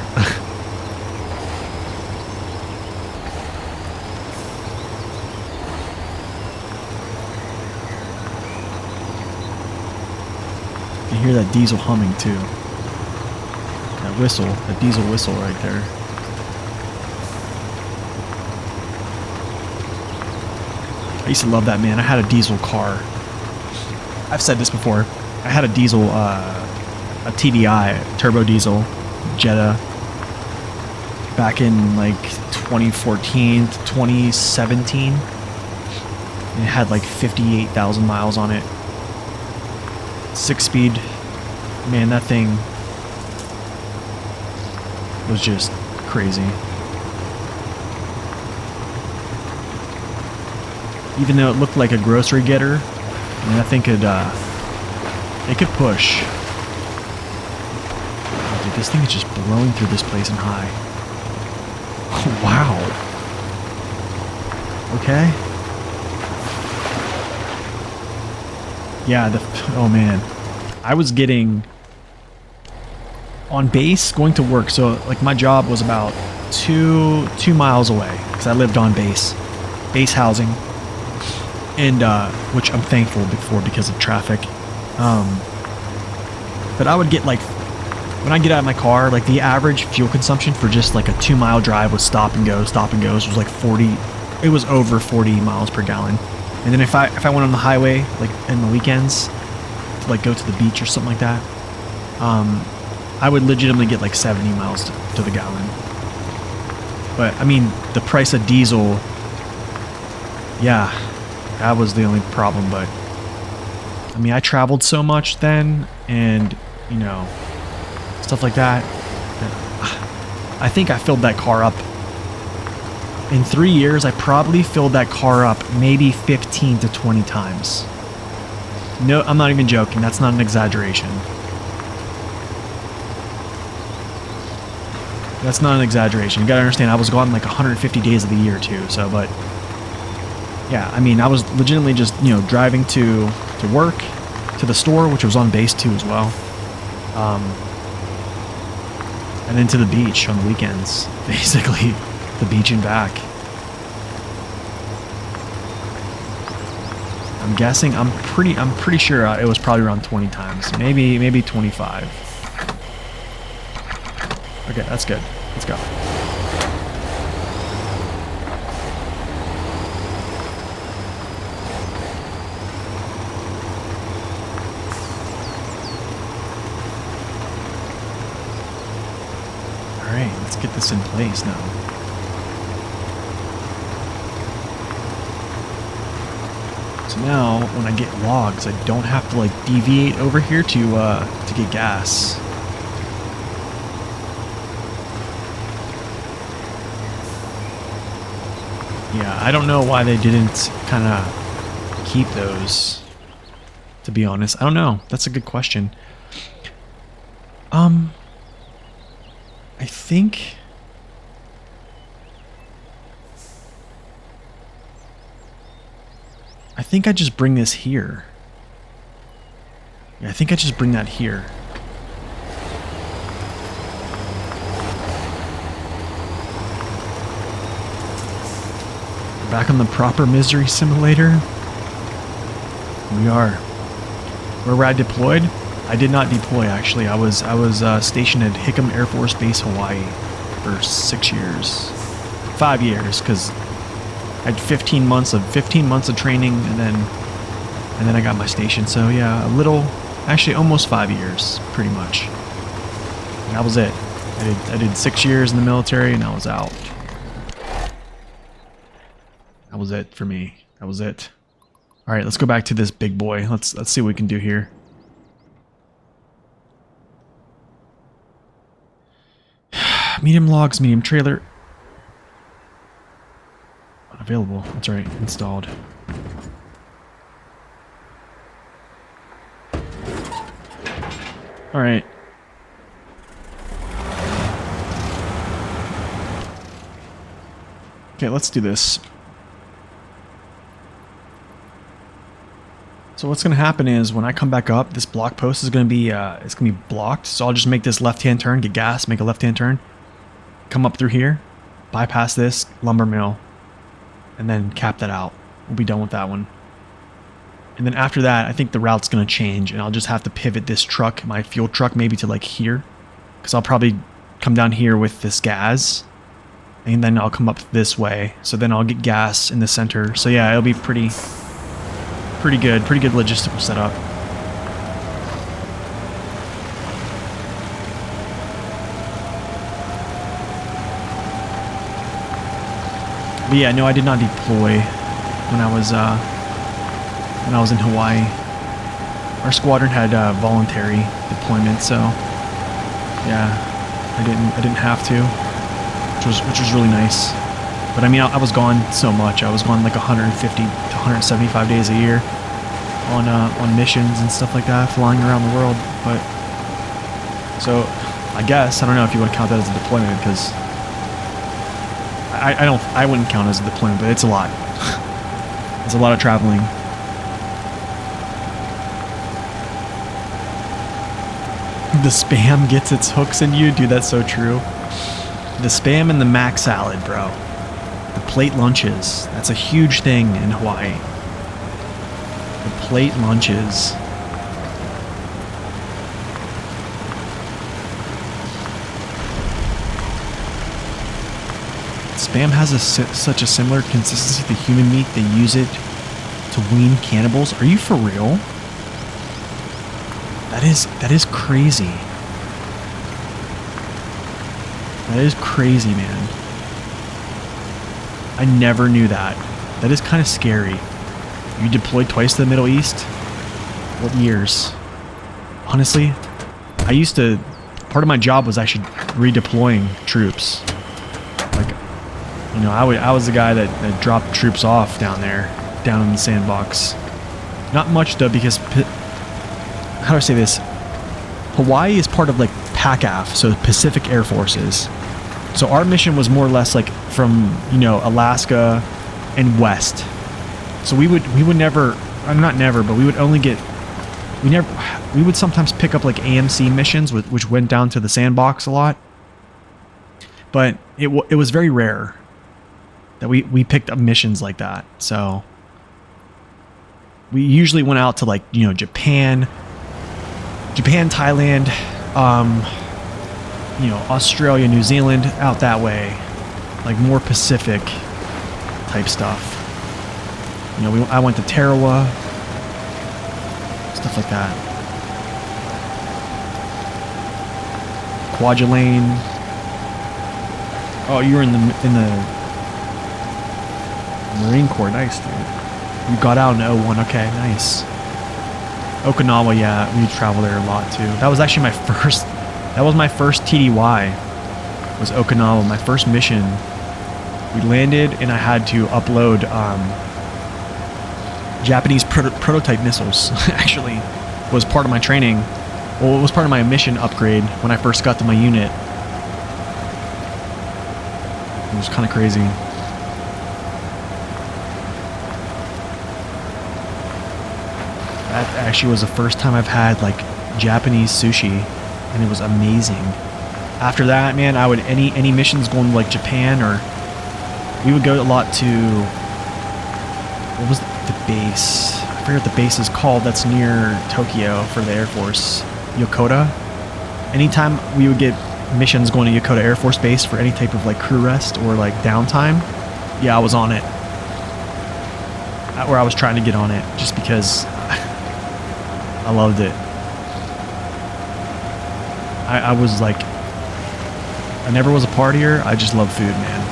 A: You hear that diesel humming too. That whistle, that diesel whistle right there. I used to love that, man. I had a diesel car. I've said this before. I had a diesel, a TDI, turbo diesel, Jetta, back in like 2014 to 2017. And it had like 58,000 miles on it. 6-speed, man, that thing was just crazy. Even though it looked like a grocery getter, I mean, that thing could, it could push. Oh, dude, this thing is just blowing through this place in high. Oh, wow. Okay. Yeah, oh man. I was getting on base going to work. So like my job was about two miles away because I lived on base housing, and which I'm thankful for because of traffic. But I would get like, when I get out of my car, like the average fuel consumption for just like a 2-mile drive with stop and goes was like 40. It was over 40 miles per gallon. And then if I went on the highway, like in the weekends, to like go to the beach or something like that, I would legitimately get like 70 miles to the gallon. But I mean, the price of diesel, yeah, that was the only problem. But I mean, I traveled so much then, and you know, stuff like that. I think I filled that car up. In 3 years, I probably filled that car up maybe 15 to 20 times. No, I'm not even joking. That's not an exaggeration. That's not an exaggeration. You gotta understand, I was gone like 150 days of the year too. So, but yeah, I mean, I was legitimately just, you know, driving to work, to the store, which was on base too as well. And then to the beach on the weekends, basically. The beach and back. I'm guessing. I'm pretty sure it was probably around 20 times. Maybe 25. Okay, that's good. Let's go. All right, let's get this in place now. Now, when I get logs, I don't have to like deviate over here to get gas. Yeah, I don't know why they didn't kind of keep those. To be honest, I don't know. That's a good question. I think. I think I just bring this here. Yeah, I think I just bring that here. Back on the proper misery simulator. We are. Where I deployed? I did not deploy actually. I was stationed at Hickam Air Force Base, Hawaii for 6 years. 5 years, because I had 15 months of training, and then I got my station. So yeah, actually almost 5 years, pretty much. And that was it. I did 6 years in the military, and I was out. That was it for me. That was it. All right, let's go back to this big boy. Let's see what we can do here. Medium logs, medium trailer. Available. That's right. Installed. All right. Okay, let's do this. So what's going to happen is when I come back up, this block post is going to be it's going to be blocked. So I'll just make this left-hand turn, get gas, make a left-hand turn, come up through here, bypass this lumber mill, and then cap that out. We'll be done with that one. And then after that, I think the route's going to change, and I'll just have to pivot this truck, my fuel truck, maybe to like here, because I'll probably come down here with this gas, and then I'll come up this way. So then I'll get gas in the center. So yeah, it'll be pretty good logistical setup. But yeah, no, I did not deploy when I was in Hawaii. Our squadron had voluntary deployment, so yeah, I didn't have to, which was really nice. But I mean, I was gone so much. I was gone like 150 to 175 days a year on missions and stuff like that, flying around the world. But so I guess I don't know if you want to count that as a deployment, because I wouldn't count it as a deployment, but it's a lot. It's a lot of traveling. The spam gets its hooks in you, dude. That's so true. The spam and the mac salad, bro. The plate lunches. That's a huge thing in Hawaii. The plate lunches. Spam has such a similar consistency to human meat. They use it to wean cannibals. Are you for real? That is crazy. That is crazy, man. I never knew that. That is kind of scary. You deployed twice to the Middle East? What years? Honestly, I used to... Part of my job was actually redeploying troops. Like, you know, I was the guy that dropped troops off down there, down in the sandbox. Not much though, because... How do I say this? Hawaii is part of like PACAF, so Pacific Air Forces. So our mission was more or less like from, you know, Alaska and west. So we would never, not never, but we would only get, we would sometimes pick up like AMC missions, which went down to the sandbox a lot. But it was very rare that we picked up missions like that. So we usually went out to like, you know, Japan, Thailand, you know, Australia, New Zealand, out that way, like more Pacific type stuff. You know, I went to Tarawa, stuff like that. Kwajalein. Oh, you were in the Marine Corps, nice, dude. You got out in 01, okay, nice. Okinawa, yeah, we travel there a lot too. That was actually my first TDY, was Okinawa, my first mission. We landed and I had to upload Japanese prototype missiles, actually, was part of my training. Well, it was part of my mission upgrade when I first got to my unit. It was kind of crazy. That actually was the first time I've had like Japanese sushi, and it was amazing. After that, man, I would any missions going to like Japan, or we would go a lot to, what was the base? I forget what the base is called. That's near Tokyo for the Air Force, Yokota. Anytime we would get missions going to Yokota Air Force Base for any type of like crew rest or like downtime, yeah, I was on it. Or I was trying to get on it just because I loved it. I was like, I never was a partier. I just love food, man.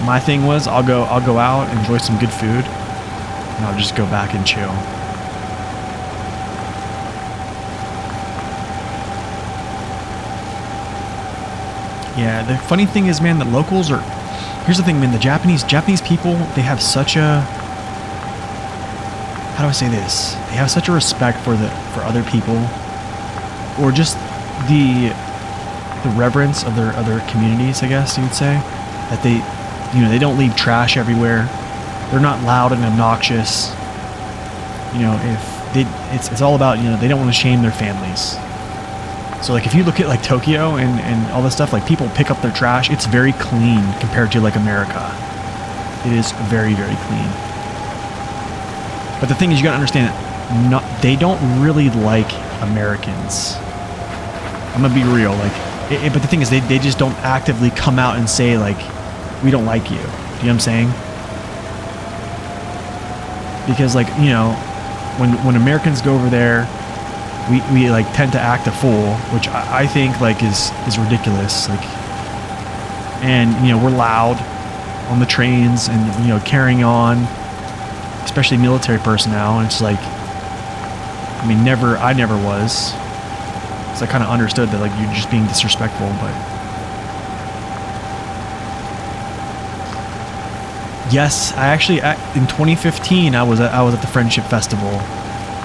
A: My thing was, I'll go out, enjoy some good food, and I'll just go back and chill. Yeah, the funny thing is, man, the locals are... Here's the thing, man, the Japanese people, they have such a... How do I say this? They have such a respect for other people, or just the reverence of their other communities, I guess you would say, that they, you know, they don't leave trash everywhere. They're not loud and obnoxious. You know, if they, it's all about, you know, they don't want to shame their families. So like if you look at like Tokyo and all this stuff, like people pick up their trash, it's very clean compared to like America. It is very, very clean. But the thing is, you gotta understand, they don't really like Americans. I'm gonna be real, like, but the thing is, they just don't actively come out and say like, we don't like you. Do you know what I'm saying? Because like, you know, when Americans go over there, we like tend to act a fool, which I think like is ridiculous. Like, and you know, we're loud on the trains and, you know, carrying on, especially military personnel, and it's like, I mean, I never was, so I kind of understood that like you're just being disrespectful. But yes, I actually in 2015 I was at the Friendship Festival.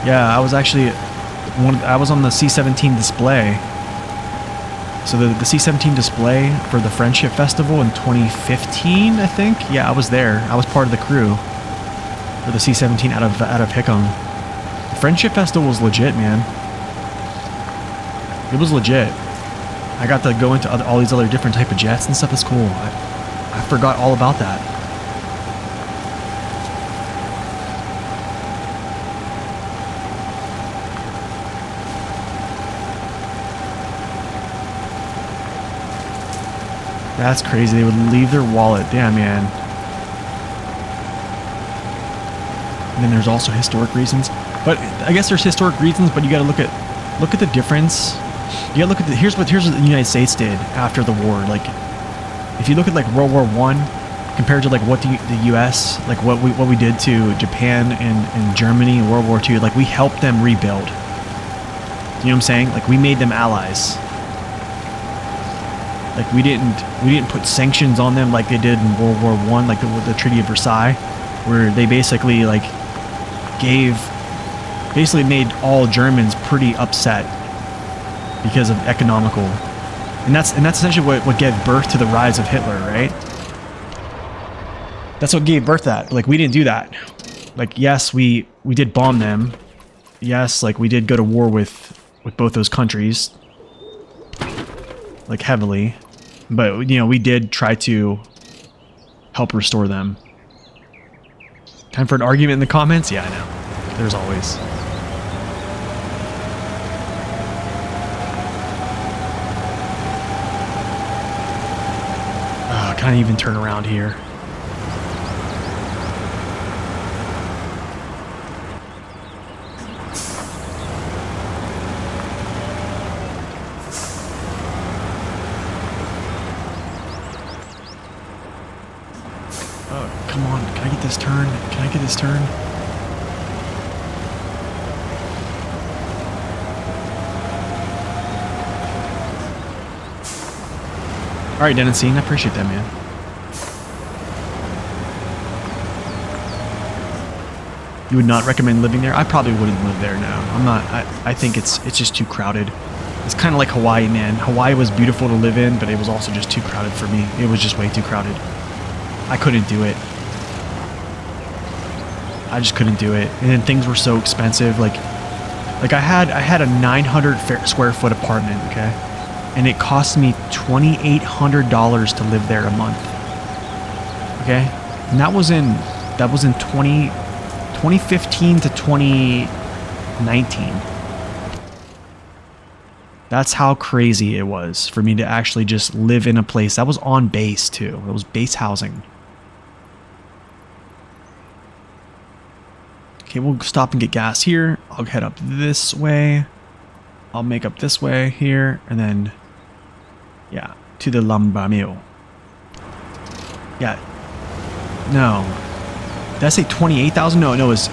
A: Yeah, I was actually I was on the C-17 display. So the C-17 display for the Friendship Festival in 2015, I think. Yeah, I was there. I was part of the crew for the C-17 out of Hickam. The Friendship Festival was legit, man. It was legit. I got to go into all these other different type of jets and stuff. It's cool. I forgot all about that. That's crazy. They would leave their wallet. Damn, man. And then there's also historic reasons. But I guess there's historic reasons, but you got to look at the difference. You got to look at here's what the United States did after the war. Like, if you look at like World War I compared to like what the U.S. like what we did to Japan and Germany in World War II, like we helped them rebuild. You know what I'm saying? Like we made them allies. Like we didn't put sanctions on them like they did in World War I, like the Treaty of Versailles, where they basically like basically made all Germans pretty upset because of economical, and that's essentially what gave birth to the rise of Hitler, right? That's what gave birth to that. Like we didn't do that. Like yes, we did bomb them. Yes, like we did go to war with both those countries, like heavily, but you know we did try to help restore them. Time for an argument in the comments? Yeah, I know. There's always. Oh, can't even turn around here. Oh, come on. Can I get this turn? Can I get this turn? Alright, Dennisine, I appreciate that, man. You would not recommend living there? I probably wouldn't live there, no. I'm not. I think it's just too crowded. It's kind of like Hawaii, man. Hawaii was beautiful to live in, but it was also just too crowded for me. It was just way too crowded. I couldn't do it. I just couldn't do it. And then things were so expensive. Like I had a 900 square foot apartment, okay? And it cost me $2,800 to live there a month. Okay? And that was in 2015 to 2019. That's how crazy it was for me to actually just live in a place that was on base too. It was base housing. Okay, we'll stop and get gas here. I'll head up this way. I'll make up this way here, and then, yeah, to the lumber mill. Yeah. No. Did I say 28,000? No, it was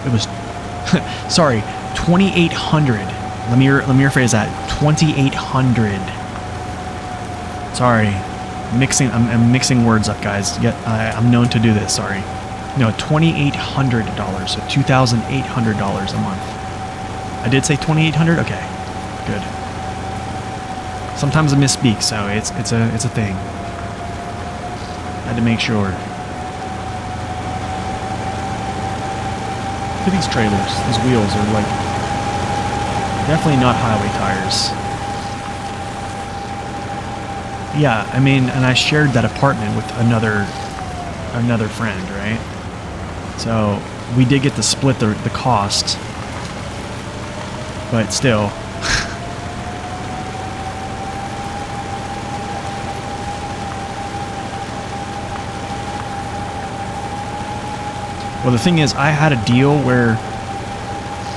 A: sorry, 2,800. Let me rephrase that. 2,800. Sorry. I'm mixing words up, guys. I'm known to do this, sorry. No, $2,800, so $2,800 a month. I did say 2,800? Okay. Good. Sometimes I misspeak, so it's a thing. I had to make sure. Look at these trailers. These wheels are like definitely not highway tires. Yeah, I mean, and I shared that apartment with another friend, right? So we did get to split the cost, but still. Well, the thing is, I had a deal where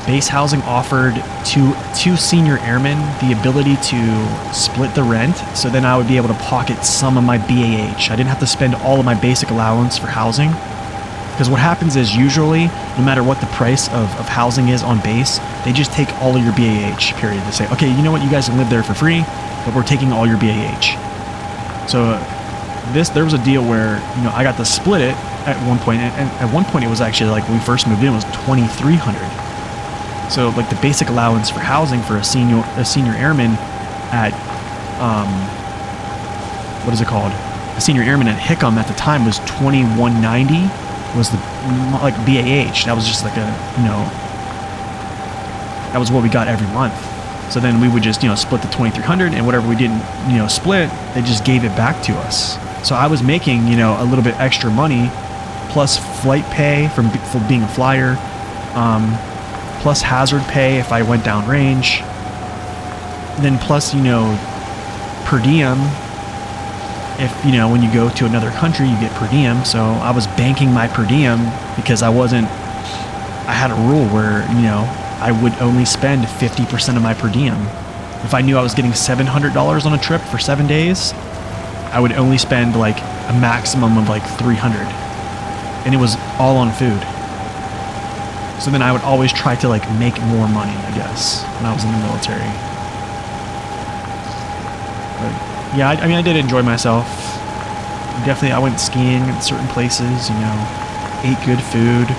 A: base housing offered two senior airmen the ability to split the rent, so then I would be able to pocket some of my BAH. I didn't have to spend all of my basic allowance for housing. Because what happens is usually, no matter what the price of housing is on base, they just take all of your BAH, period. They say, okay, you know what, you guys can live there for free, but we're taking all your BAH. So there was a deal where, you know, I got to split it at one point, and at one point it was actually like, when we first moved in, it was $2,300. So like the basic allowance for housing for a senior airman at, what is it called? A senior airman at Hickam at the time was $2,190. Was the like BAH. That was just like a, you know, that was what we got every month. So then we would just, you know, split the $2,300, and whatever we didn't, you know, split, they just gave it back to us. So I was making, you know, a little bit extra money, plus flight pay for being a flyer, plus hazard pay if I went down range, then plus, you know, per diem if, you know, when you go to another country, you get per diem. So I was banking my per diem because I had a rule where, you know, I would only spend 50% of my per diem. If I knew I was getting $700 on a trip for 7 days, I would only spend like a maximum of like 300, and it was all on food. So then I would always try to like make more money, I guess, when I was in the military. But yeah, I mean, I did enjoy myself. Definitely, I went skiing in certain places, you know, ate good food.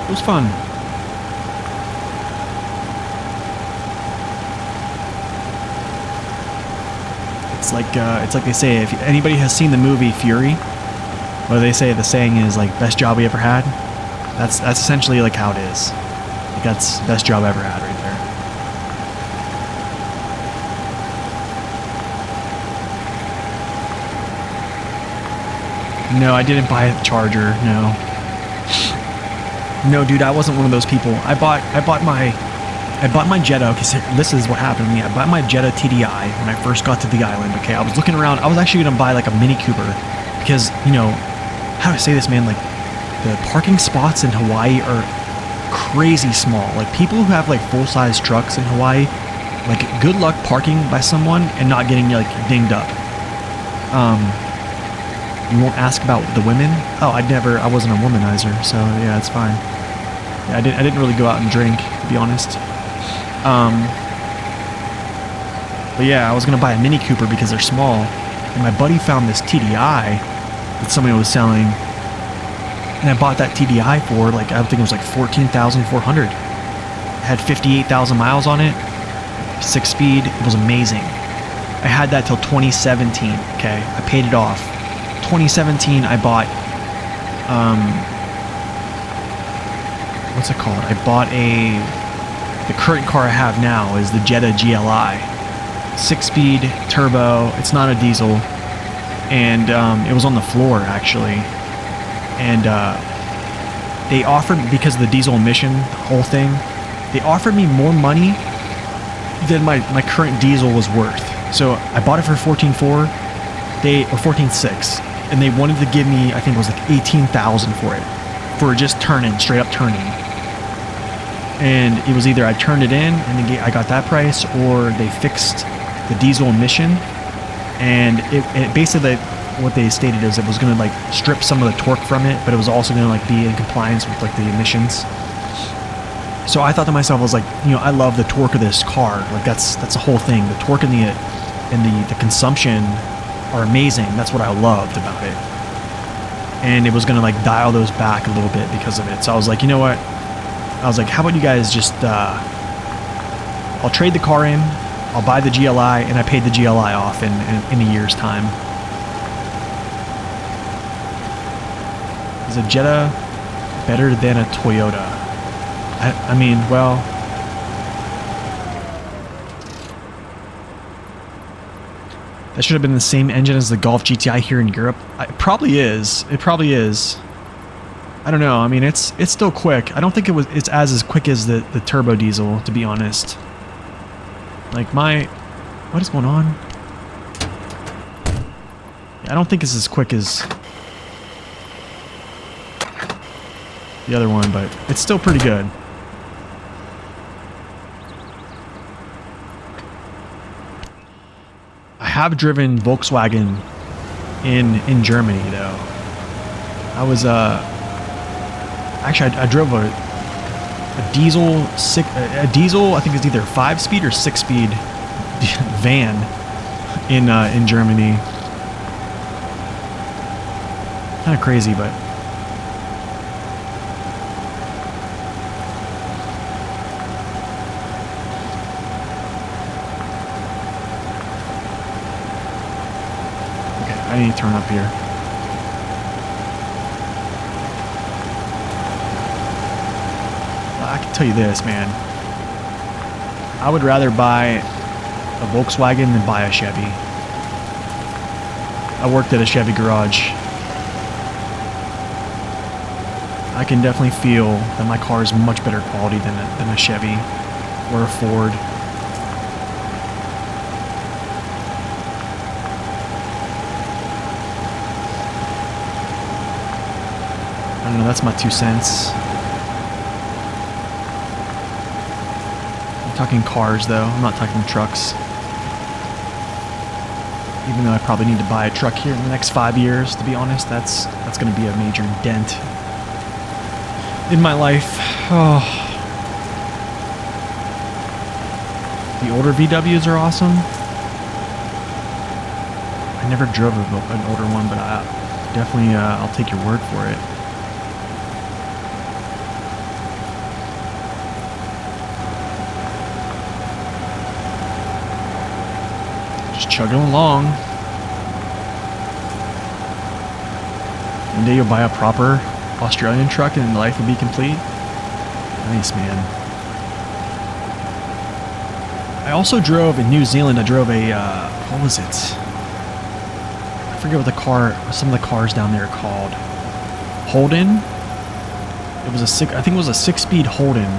A: It was fun. It's like they say, if anybody has seen the movie Fury, what they say, the saying is like, best job we ever had. That's essentially like how it is. Like, that's best job ever had right there. No, I didn't buy a Charger. No, dude, I wasn't one of those people. I bought my Jetta, because this is what happened to me. I bought my Jetta TDI when I first got to the island, okay? I was looking around. I was actually going to buy like a Mini Cooper because, you know, how do I say this, man? Like, the parking spots in Hawaii are crazy small. Like, people who have like full-size trucks in Hawaii, like, good luck parking by someone and not getting like dinged up. You won't ask about the women? Oh, I wasn't a womanizer, so yeah, it's fine. Yeah, I didn't really go out and drink, to be honest. But yeah, I was gonna buy a Mini Cooper because they're small, and my buddy found this TDI that somebody was selling, and I bought that TDI for like, I think it was like $14,400. It had 58,000 miles on it, 6-speed. It was amazing. I had that till 2017. Okay, I paid it off. 2017, I bought what's it called? I bought the current car I have now is the Jetta GLI, 6-speed turbo. It's not a diesel, and it was on the floor actually, and they offered, because of the diesel emission, the whole thing, they offered me more money than my current diesel was worth. So I bought it for 14.4, or 14.6, and they wanted to give me, I think it was like 18,000 for it, for just straight up turning. And it was either I turned it in and I got that price, or they fixed the diesel emission, and it basically, what they stated is it was going to like strip some of the torque from it, but it was also going to like be in compliance with like the emissions. So I thought to myself, I was like, you know, I love the torque of this car. Like, that's the whole thing. The torque and the consumption are amazing. That's what I loved about it. And it was going to like dial those back a little bit because of it. So I was like, you know what? I was like, how about you guys just, I'll trade the car in, I'll buy the GLI, and I paid the GLI off in a year's time. Is a Jetta better than a Toyota? I mean, well, that should have been the same engine as the Golf GTI here in Europe. It probably is. It probably is. I don't know. I mean, it's still quick. I don't think it's as quick as the turbo diesel, to be honest. Like, what is going on? Yeah, I don't think it's as quick as the other one, but it's still pretty good. I have driven Volkswagen in Germany though. I was actually I drove a diesel I think it's either 5-speed or 6-speed van in Germany. Kind of crazy, but okay, I need to turn up here. I can tell you this, man. I would rather buy a Volkswagen than buy a Chevy. I worked at a Chevy garage. I can definitely feel that my car is much better quality than a Chevy or a Ford. don't know, that's my 2 cents. I'm talking cars though, I'm not talking trucks. Even though I probably need to buy a truck here in the next 5 years, to be honest, that's going to be a major dent in my life. Oh. The older VWs are awesome. I never drove an older one, but definitely I'll take your word for it. Just chugging along. One day you'll buy a proper Australian truck and life will be complete. Nice, man. I also drove in New Zealand. I drove a, what was it? I forget what some of the cars down there are called. Holden? It was I think it was a 6-speed Holden.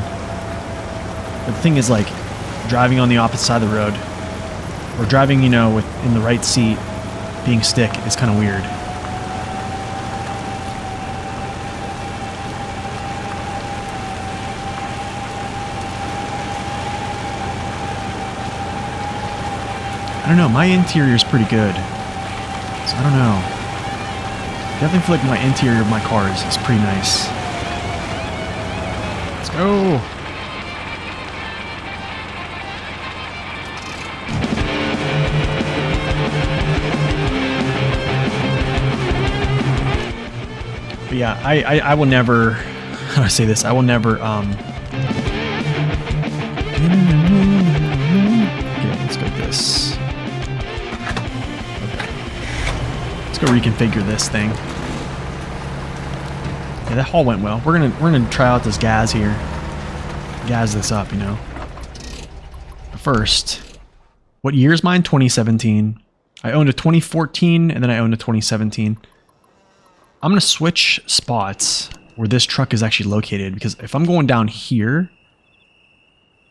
A: But the thing is, like, driving on the opposite side of the road, or driving, you know, in the right seat, being stick, is kind of weird. I don't know, my interior is pretty good. So I don't know. Definitely feel like my interior of my cars is pretty nice. Let's go! But yeah, I will never, how do I say this? I will never, okay, let's go with this. Let's go reconfigure this thing. Yeah, that haul went well. We're gonna try out this gas here. Gas this up, you know. But first, what year is mine? 2017. I owned a 2014 and then I owned a 2017. I'm gonna switch spots where this truck is actually located, because if I'm going down here,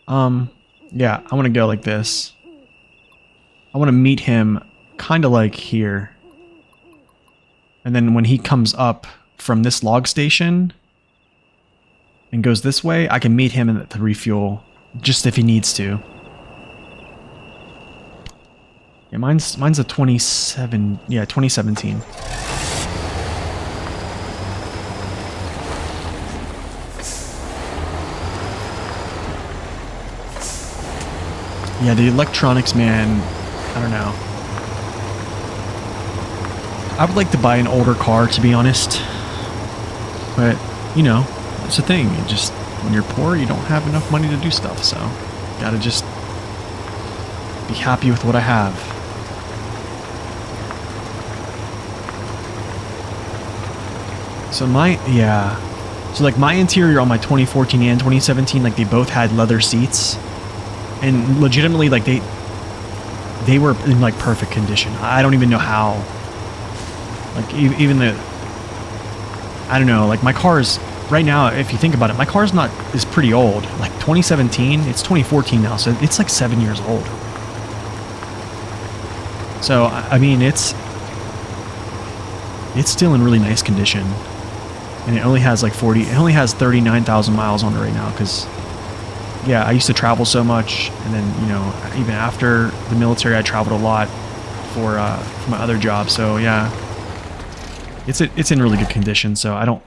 A: yeah, I want to go like this. I want to meet him kind of like here. And then when he comes up from this log station and goes this way, I can meet him at the refuel, just if he needs to. Yeah, mine's a 2017. Yeah, the electronics, man, I don't know. I would like to buy an older car, to be honest. But, you know, it's a thing. You just, when you're poor, you don't have enough money to do stuff, so gotta just be happy with what I have. So so like my interior on my 2014 and 2017, like they both had leather seats. And legitimately, like they were in like perfect condition. I don't even know how. Like even the, I don't know, like my car's, right now, if you think about it, my car's is pretty old. Like 2017, it's 2014 now, so it's like 7 years old. So, I mean, it's still in really nice condition. And it only has like 39,000 miles on it right now, because, yeah, I used to travel so much, and then, you know, even after the military, I traveled a lot for my other job, so yeah. It's in really good condition, so I don't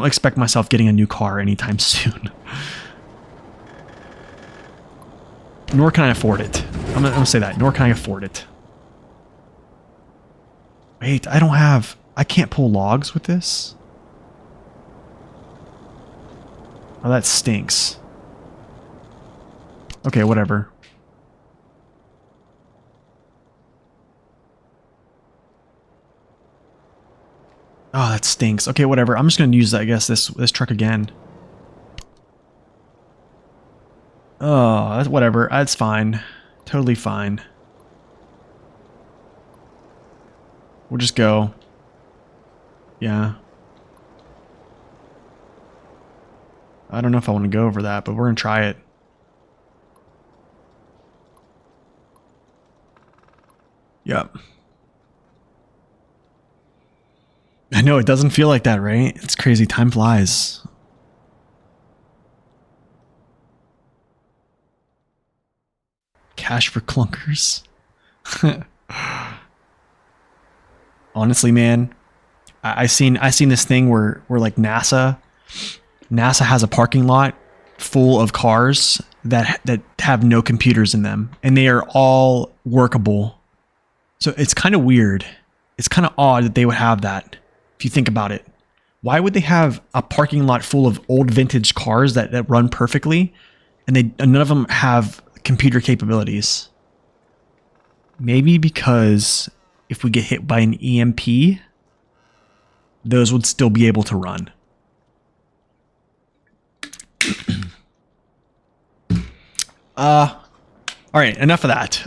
A: expect myself getting a new car anytime soon. Nor can I afford it. I'm gonna say that. Nor can I afford it. Wait, I can't pull logs with this? Oh, that stinks. Okay, whatever. Oh, that stinks. Okay, whatever. I'm just gonna use, I guess, this truck again. Oh, that's whatever. That's fine. Totally fine. We'll just go. Yeah. I don't know if I want to go over that, but we're gonna try it. Yep. I know, it doesn't feel like that, right? It's crazy. Time flies. Cash for clunkers. Honestly, man, I seen this thing where like NASA has a parking lot full of cars that have no computers in them, and they are all workable. So it's kind of weird. It's kind of odd that they would have that. If you think about it, why would they have a parking lot full of old vintage cars that run perfectly, and none of them have computer capabilities? Maybe because if we get hit by an EMP, those would still be able to run. All right, enough of that.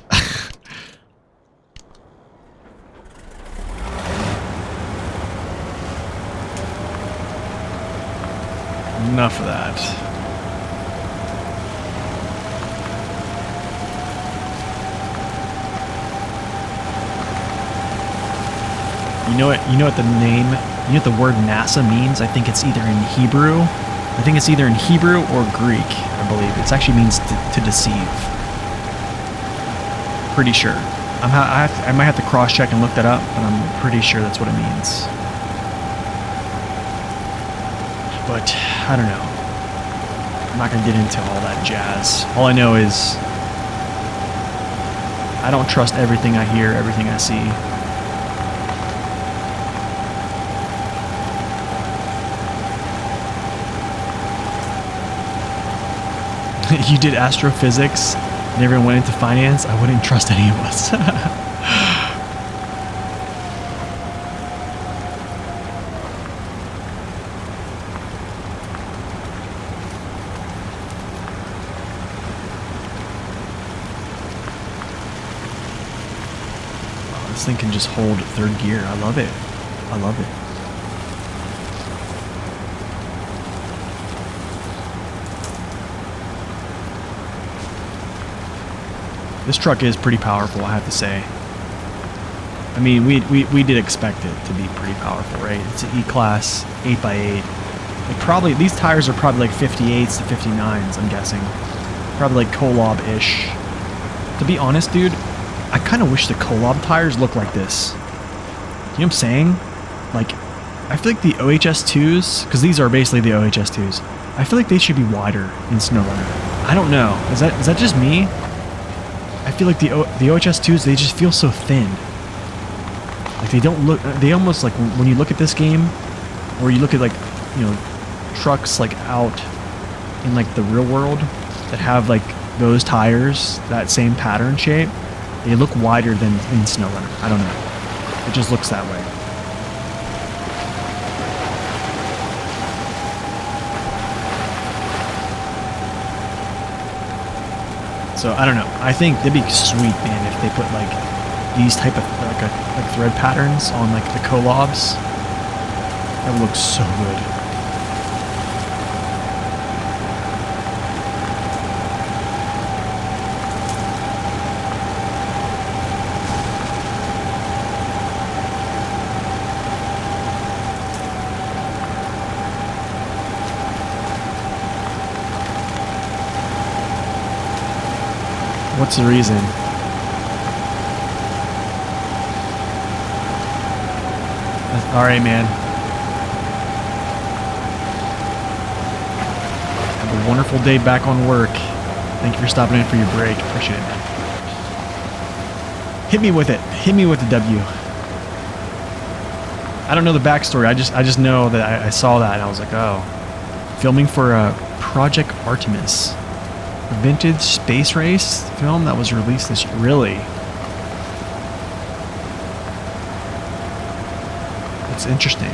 A: Enough of that. You know what the name, you know what the word NASA means? I think it's either in Hebrew. I think it's either in Hebrew or Greek, I believe. It actually means to deceive. Pretty sure. I might have to cross-check and look that up, but I'm pretty sure that's what it means. But, I don't know. I'm not going to get into all that jazz. All I know is I don't trust everything I hear, everything I see. You did astrophysics and everyone went into finance, I wouldn't trust any of us. Wow, this thing can just hold third gear. I love it. I love it. This truck is pretty powerful, I have to say. I mean, we did expect it to be pretty powerful, right? It's an E-Class 8x8. It probably, these tires are probably like 58s to 59s, I'm guessing. Probably like KOLOB-ish. To be honest, dude, I kind of wish the KOLOB tires looked like this. You know what I'm saying? Like, I feel like the OHS2s, because these are basically the OHS2s, I feel like they should be wider in SnowRunner. I don't know. Is that just me? I feel like the OHS2s, they just feel so thin. Like they don't look, they almost like, when you look at this game, or you look at like, you know, trucks like out in like the real world that have like those tires, that same pattern shape, they look wider than in SnowRunner. I don't know. It just looks that way. So I don't know. I think it'd be sweet, man, if they put like these type of like thread patterns on like the KOLOBs. That would look so good. What's the reason? Alright, man. Have a wonderful day back on work. Thank you for stopping in for your break. Appreciate it, man. Hit me with it. Hit me with the W. I don't know the backstory. I just know that I saw that and I was like, oh. Filming for Project Artemis. A vintage space race film that was released this year. Really? It's interesting.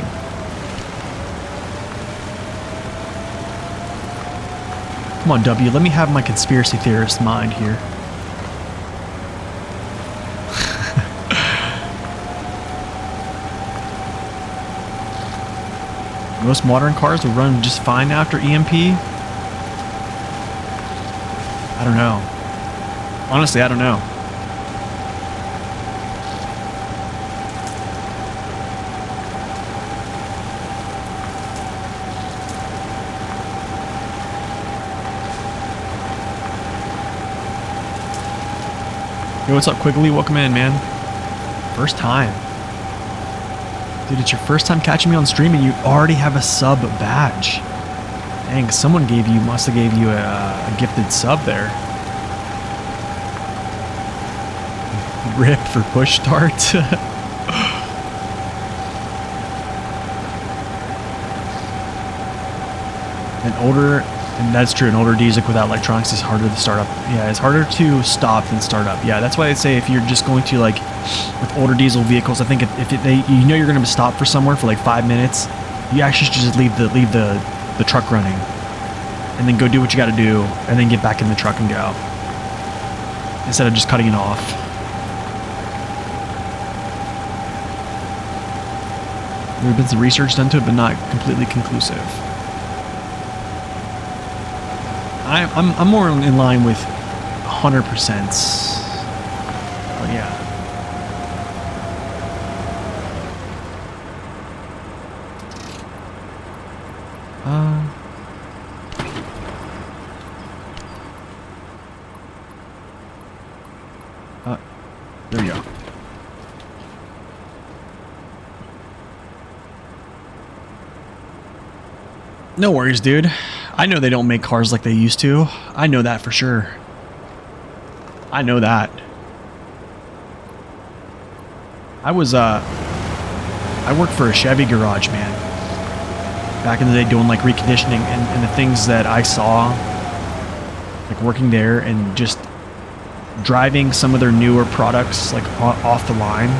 A: Come on, W, let me have my conspiracy theorist mind here. Most modern cars will run just fine after EMP. I don't know. Honestly, I don't know. Yo, what's up, Quigley? Welcome in, man. First time. Dude, it's your first time catching me on stream and you already have a sub badge. Dang, someone must have gave you a gifted sub there. Rip for push start. And that's true, an older diesel without electronics is harder to start up. Yeah, it's harder to stop than start up. Yeah, that's why I'd say if you're just going to, like, with older diesel vehicles, I think you know you're going to stop for somewhere for like 5 minutes, you actually should just leave the truck running. And then go do what you got to do, and then get back in the truck and go. Instead of just cutting it off. There's been some research done to it, but not completely conclusive. I'm more in line with 100%. Oh yeah. There we go. No worries, dude. I know they don't make cars like they used to. I know that for sure. I know that. I worked for a Chevy garage, man. Back in the day doing like reconditioning, and the things that I saw, like working there and just driving some of their newer products like off the line,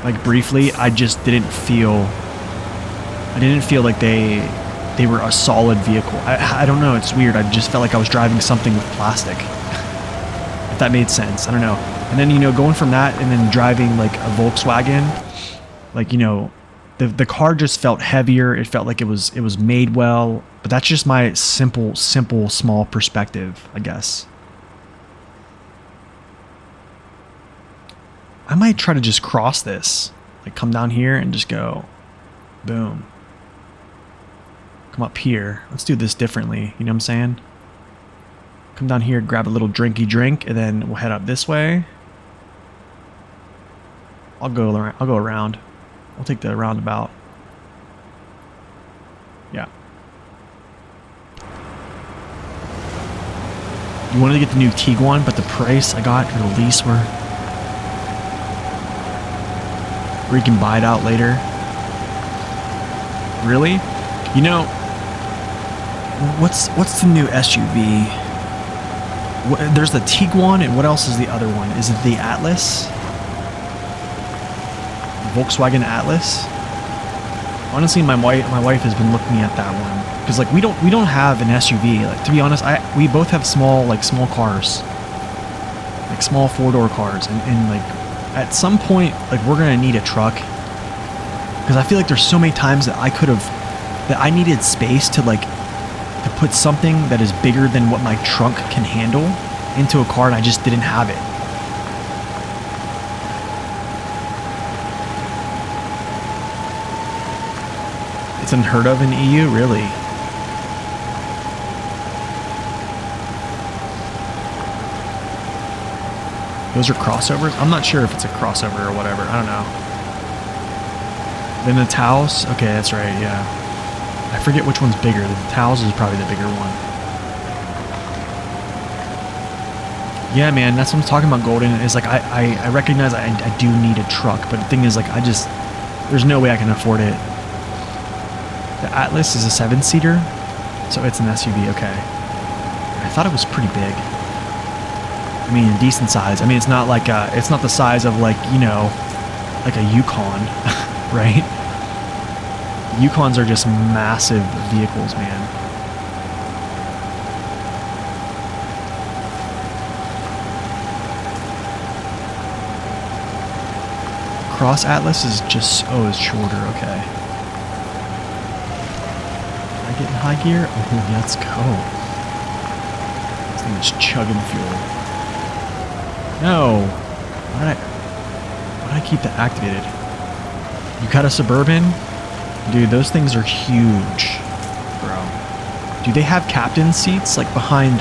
A: like briefly, I just didn't feel like they were a solid vehicle. I don't know, it's weird. I just felt like I was driving something with plastic. If that made sense, I don't know. And then, you know, going from that and then driving like a Volkswagen, like, you know, the car just felt heavier. It felt like it was made well, but that's just my simple small perspective, I guess. I might try to just cross this, like come down here and just go boom. Come up here. Let's do this differently. You know what I'm saying? Come down here, grab a little drinky drink, and then we'll head up this way. I'll go around. We'll take the roundabout. Yeah. You wanted to get the new Tiguan, but the price I got, or the lease were... Or you can buy it out later. Really? You know... What's the new SUV? There's the Tiguan, and what else is the other one? Is it the Atlas? Volkswagen Atlas? Honestly, my wife has been looking at that one because like we don't have an SUV. Like, to be honest, we both have small cars, like small 4-door cars, and like at some point like we're gonna need a truck because I feel like there's so many times that I needed space to put something that is bigger than what my trunk can handle into a car, and I just didn't have it. It's unheard of in EU, really. Those are crossovers? I'm not sure if it's a crossover or whatever. I don't know. Then the Taos? Okay, that's right, yeah. I forget which one's bigger. The Taos is probably the bigger one. Yeah, man, that's what I'm talking about, Golden. Is like I recognize I do need a truck, but the thing is like there's no way I can afford it. The Atlas is a 7-seater, so it's an SUV. Okay, I thought it was pretty big. I mean, decent size. I mean, it's not like it's not the size of like, you know, like a Yukon, right? Yukons are just massive vehicles, man. Cross Atlas is just, oh, it's shorter, okay. Can I get in high gear? Oh, let's go. This thing is chugging fuel. No. Why did I keep that activated? You got a Suburban? Dude, those things are huge, bro. Do they have captain seats like behind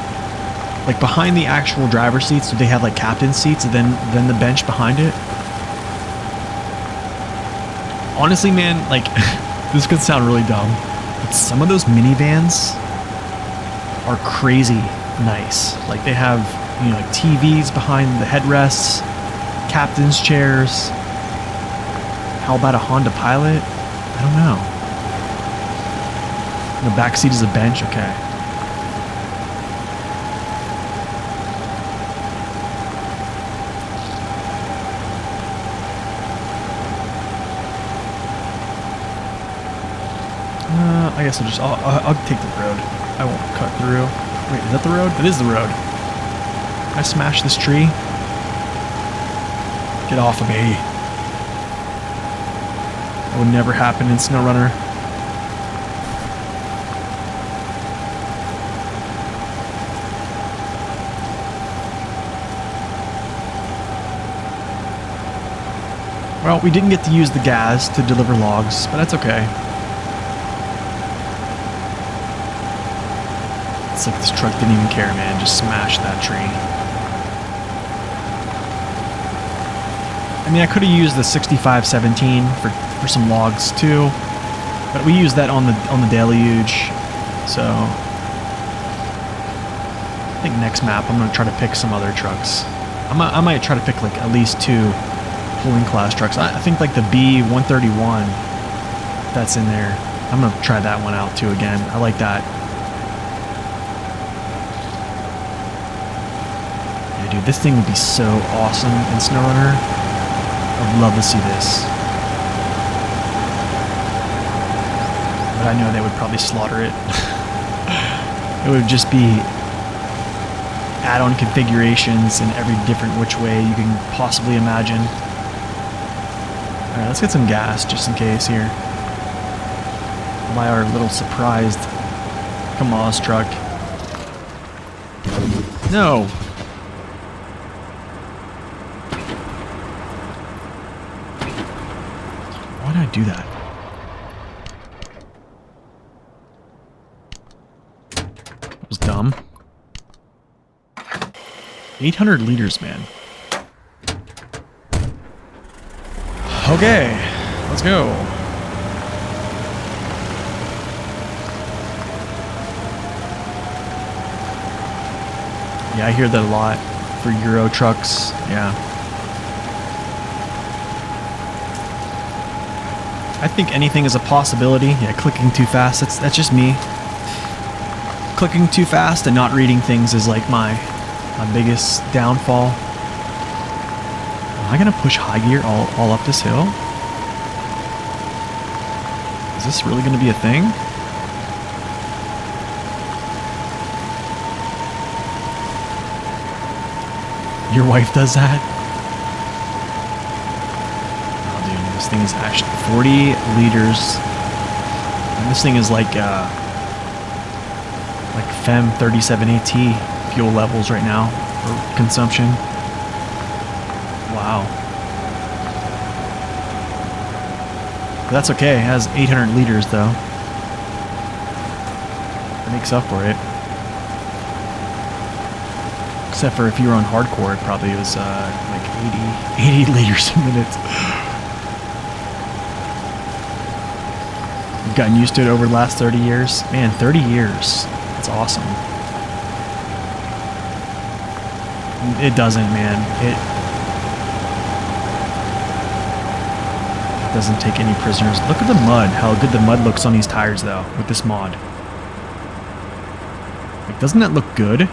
A: Like behind the actual driver's seats, do they have like captain's seats and then the bench behind it? Honestly, man, like this could sound really dumb, but some of those minivans are crazy nice. Like they have, you know, like TVs behind the headrests, captain's chairs. How about a Honda Pilot? I don't know. The back seat is a bench. Okay. I guess I'll take the road. I won't cut through. Wait, is that the road? It is the road. I smashed this tree. Get off of me. That would never happen in SnowRunner. Well, we didn't get to use the gas to deliver logs, but that's okay. It's like this truck didn't even care, man. Just smashed that tree. I mean, I could have used the 6517 for some logs too, but we used that on the deluge. So I think next map I'm gonna try to pick some other trucks. I might try to pick like at least 2 pulling class trucks. I think like the B131 that's in there. I'm gonna try that one out too again. I like that. Dude, this thing would be so awesome in SnowRunner. I'd love to see this. But I know they would probably slaughter it. It would just be add-on configurations in every different which way you can possibly imagine. Alright, let's get some gas just in case here. Buy our little surprised KOLOB truck. No! Why did I do that? That was dumb. 800 liters, man. Okay, let's go. Yeah, I hear that a lot for Euro trucks. Yeah. I think anything is a possibility. Yeah, clicking too fast, that's just me. Clicking too fast and not reading things is like my biggest downfall. Am I gonna push high gear all up this hill? Is this really gonna be a thing? Your wife does that? This thing is actually 40 liters, and this thing is like FEM 37AT fuel levels right now for consumption. Wow. But that's okay. It has 800 liters though. It makes up for it. Except for if you were on hardcore, it probably was like 80 liters a minute. You've gotten used to it over the last 30 years. Man, 30 years. That's awesome. It doesn't, man. It doesn't take any prisoners. Look at the mud. How good the mud looks on these tires, though, with this mod. Like, doesn't that look good?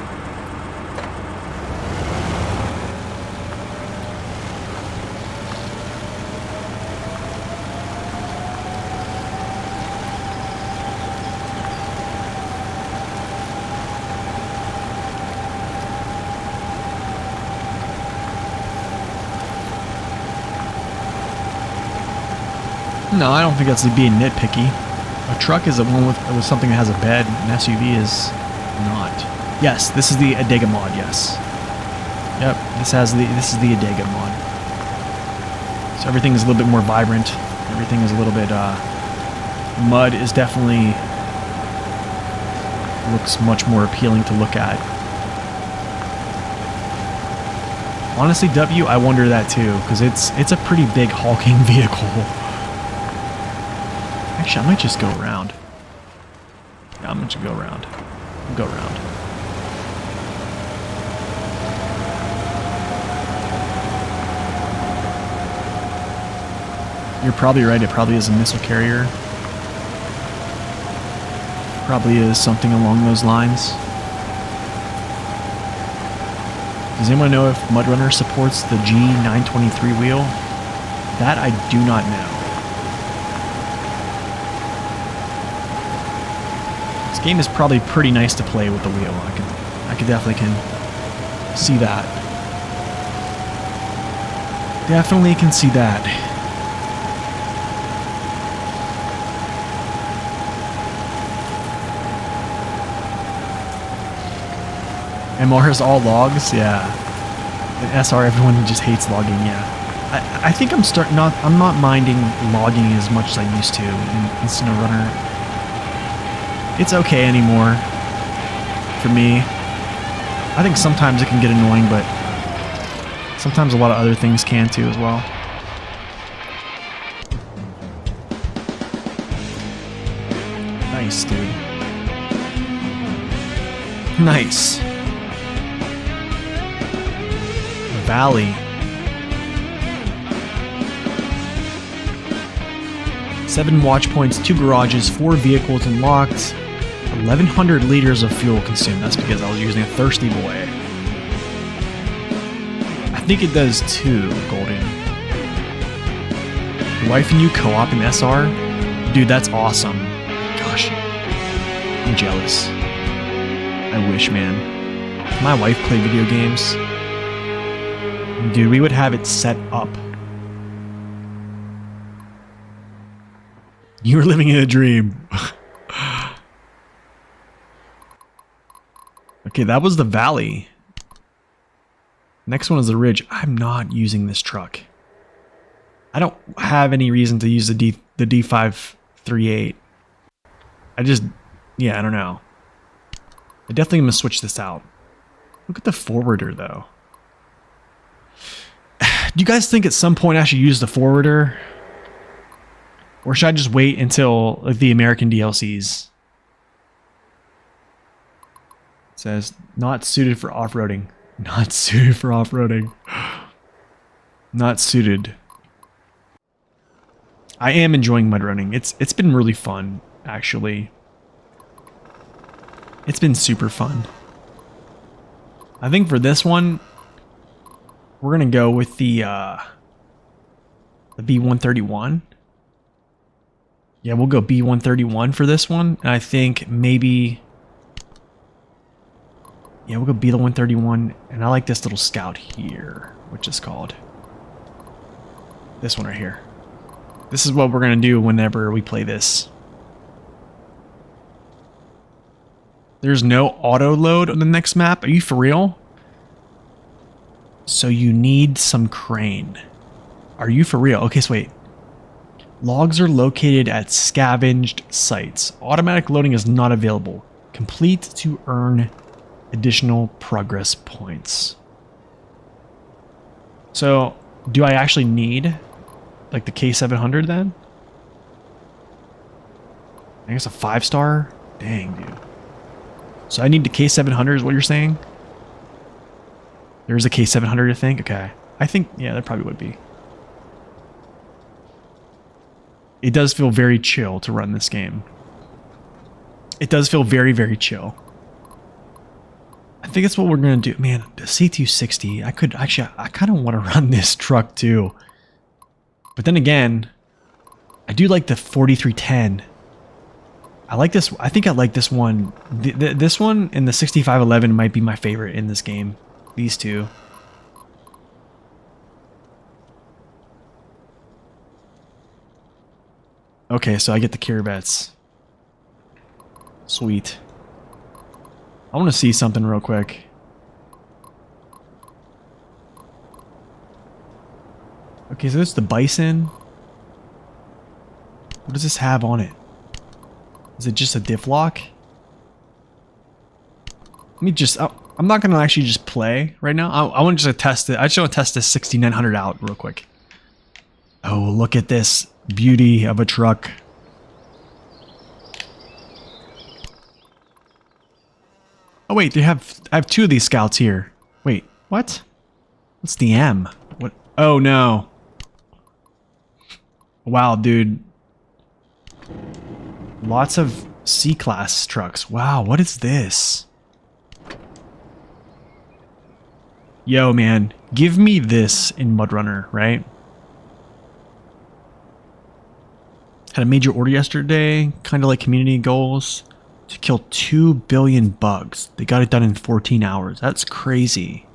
A: No, I don't think that's being nitpicky. A truck is a one with something that has a bed. An SUV is not. Yes, this is the Adega mod. Yes. Yep. This is the Adega mod. So everything is a little bit more vibrant. Everything is a little bit. Mud is definitely looks much more appealing to look at. Honestly, W, I wonder that too, because it's a pretty big hulking vehicle. Actually, I might just go around. Yeah, I'm gonna go around. Go around. You're probably right, it probably is a missile carrier. Probably is something along those lines. Does anyone know if MudRunner supports the G923 wheel? That I do not know. This game is probably pretty nice to play with the wheel. I could definitely can see that. Definitely can see that. MR is all logs, yeah. In SR, everyone just hates logging, yeah. I think I'm not minding logging as much as I used to in SnowRunner. It's okay anymore for me. I think sometimes it can get annoying, but sometimes a lot of other things can too as well. Nice, dude. Nice. Valley. 7 watch points, 2 garages, 4 vehicles unlocked, 1,100 liters of fuel consumed. That's because I was using a Thirsty Boy. I think it does too, Golden. Your wife and you co-op in SR? Dude, that's awesome. Gosh. I'm jealous. I wish, man. If my wife played video games, dude, we would have it set up. You were living in a dream. Okay, that was the valley. Next one is the ridge. I'm not using this truck. I don't have any reason to use the D538. I don't know. I definitely am gonna switch this out. Look at the forwarder though. Do you guys think at some point I should use the forwarder? Or should I just wait until like the American DLCs? It says, not suited for off-roading. Not suited for off-roading. Not suited. I am enjoying mud running. It's been really fun, actually. It's been super fun. I think for this one, we're gonna go with the B131. Yeah, we'll go B131 for this one. And I think maybe, yeah, we'll go B131. And I like this little scout here, which is called this one right here. This is what we're gonna do whenever we play this. There's no auto load on the next map. Are you for real? So you need some crane. Are you for real? Okay, so wait. Logs are located at scavenged sites. Automatic loading is not available. Complete to earn additional progress points. So, do I actually need like the K700 then? I guess a 5-star? Dang, dude. So I need the K700 is what you're saying? There's a K700, I think? Okay. I think, yeah, there probably would be. It does feel very chill to run this game. It does feel very, very chill. I think that's what we're going to do. Man, the C260, I kind of want to run this truck too. But then again, I do like the 4310. I like this. I think I like this one. This one and the 6511 might be my favorite in this game. These two. Okay, so I get the Corvettes. Sweet. I want to see something real quick. Okay, so this is the Bison. What does this have on it? Is it just a diff lock? Let me just... Oh, I'm not going to actually just play right now. I want to just test it. I just want to test this 6900 out real quick. Oh, look at this beauty of a truck. Oh wait, I have two of these scouts here. Wait, what? What's the M? What? Oh no. Wow, dude. Lots of C-class trucks. Wow, what is this? Yo, man, give me this in MudRunner, right? Had a major order yesterday, kind of like community goals, to kill 2 billion bugs. They got it done in 14 hours. That's crazy.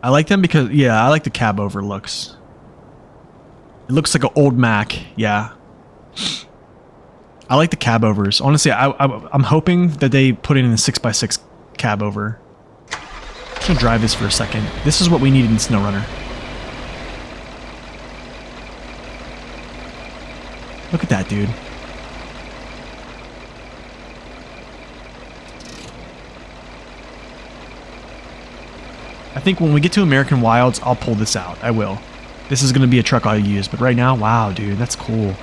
A: I like them because, yeah, I like the cab over looks. It looks like an old Mac, yeah. I like the cab overs. Honestly, I'm hoping that they put it in a 6x6 cab over. I'm gonna drive this for a second. This is what we needed in SnowRunner. Look at that, dude. I think when we get to American Wilds, I'll pull this out. I will. This is going to be a truck I'll use, but right now, wow, dude, that's cool.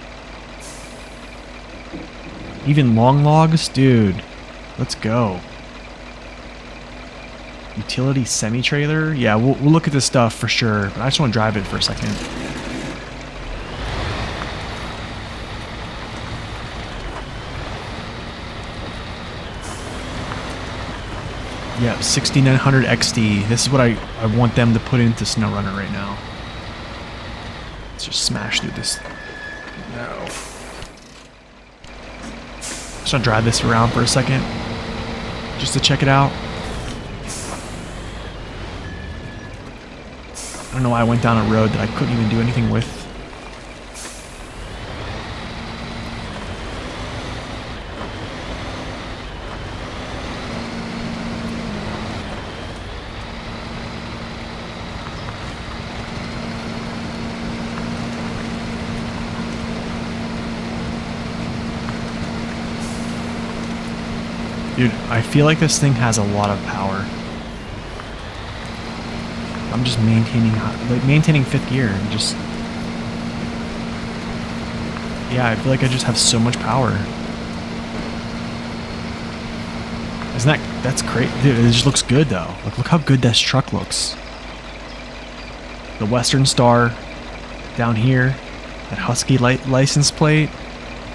A: Even long logs? Dude, let's go. Utility semi-trailer? Yeah, we'll look at this stuff for sure, but I just want to drive it for a second. Yep, 6900 XD. This is what I want them to put into SnowRunner right now. Let's just smash through this. No. Just gonna drive this around for a second, just to check it out. I don't know why I went down a road that I couldn't even do anything with. Dude, I feel like this thing has a lot of power. I'm just maintaining fifth gear and just... Yeah, I feel like I just have so much power. Isn't that's great? Dude, it just looks good though. Look how good this truck looks. The Western Star down here. That Husky license plate.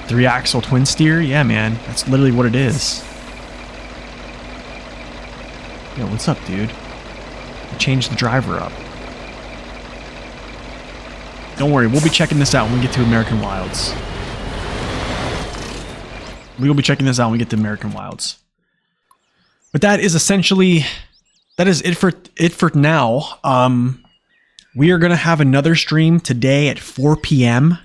A: 3-axle twin steer. Yeah, man. That's literally what it is. Yo, what's up, dude? I changed the driver up. Don't worry, we'll be checking this out when we get to American Wilds. We will be checking this out when we get to American Wilds. But that is essentially... That is it for now. We are going to have another stream today at 4 p.m.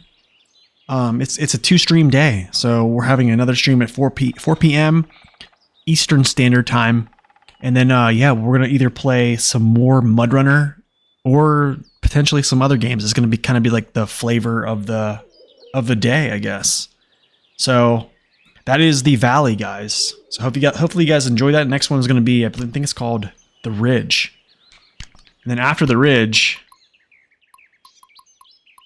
A: It's a 2-stream day. So we're having another stream at 4 p.m. Eastern Standard Time. And then, yeah, we're going to either play some more MudRunner or potentially some other games. It's going to kind of be like the flavor of the day, I guess. So that is the Valley, guys. So hopefully you guys enjoy that. Next one is going to be, I think it's called the Ridge. And then after the Ridge,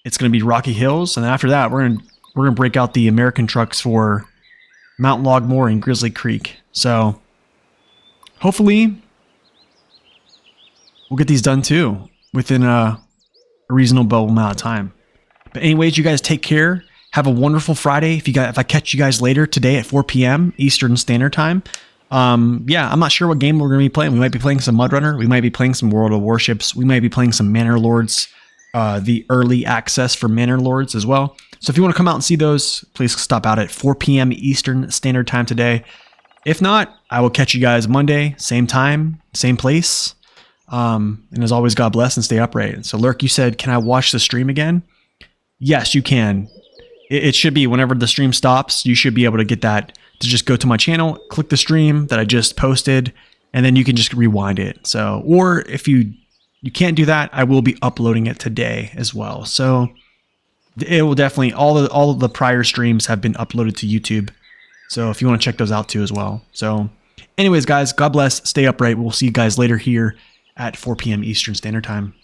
A: it's going to be Rocky Hills. And after that, we're going to break out the American trucks for Mount Logmore and Grizzly Creek. So... hopefully, we'll get these done too within a reasonable amount of time. But anyways, you guys take care. Have a wonderful Friday. If I catch you guys later today at 4 p.m. Eastern Standard Time. Yeah, I'm not sure what game we're going to be playing. We might be playing some MudRunner. We might be playing some World of Warships. We might be playing some Manor Lords, the early access for Manor Lords as well. So if you want to come out and see those, please stop out at 4 p.m. Eastern Standard Time today. If not, I will catch you guys Monday, same time, same place. And as always, God bless and stay upright. So Lurk, you said, can I watch the stream again? Yes, you can. It should be whenever the stream stops, you should be able to get that to just go to my channel, click the stream that I just posted, and then you can just rewind it. So, or if you can't do that, I will be uploading it today as well. So it will definitely, all of the prior streams have been uploaded to YouTube. So if you want to check those out too as well. So Anyways, guys, God bless. Stay upright. We'll see you guys later here at 4 p.m. Eastern Standard Time.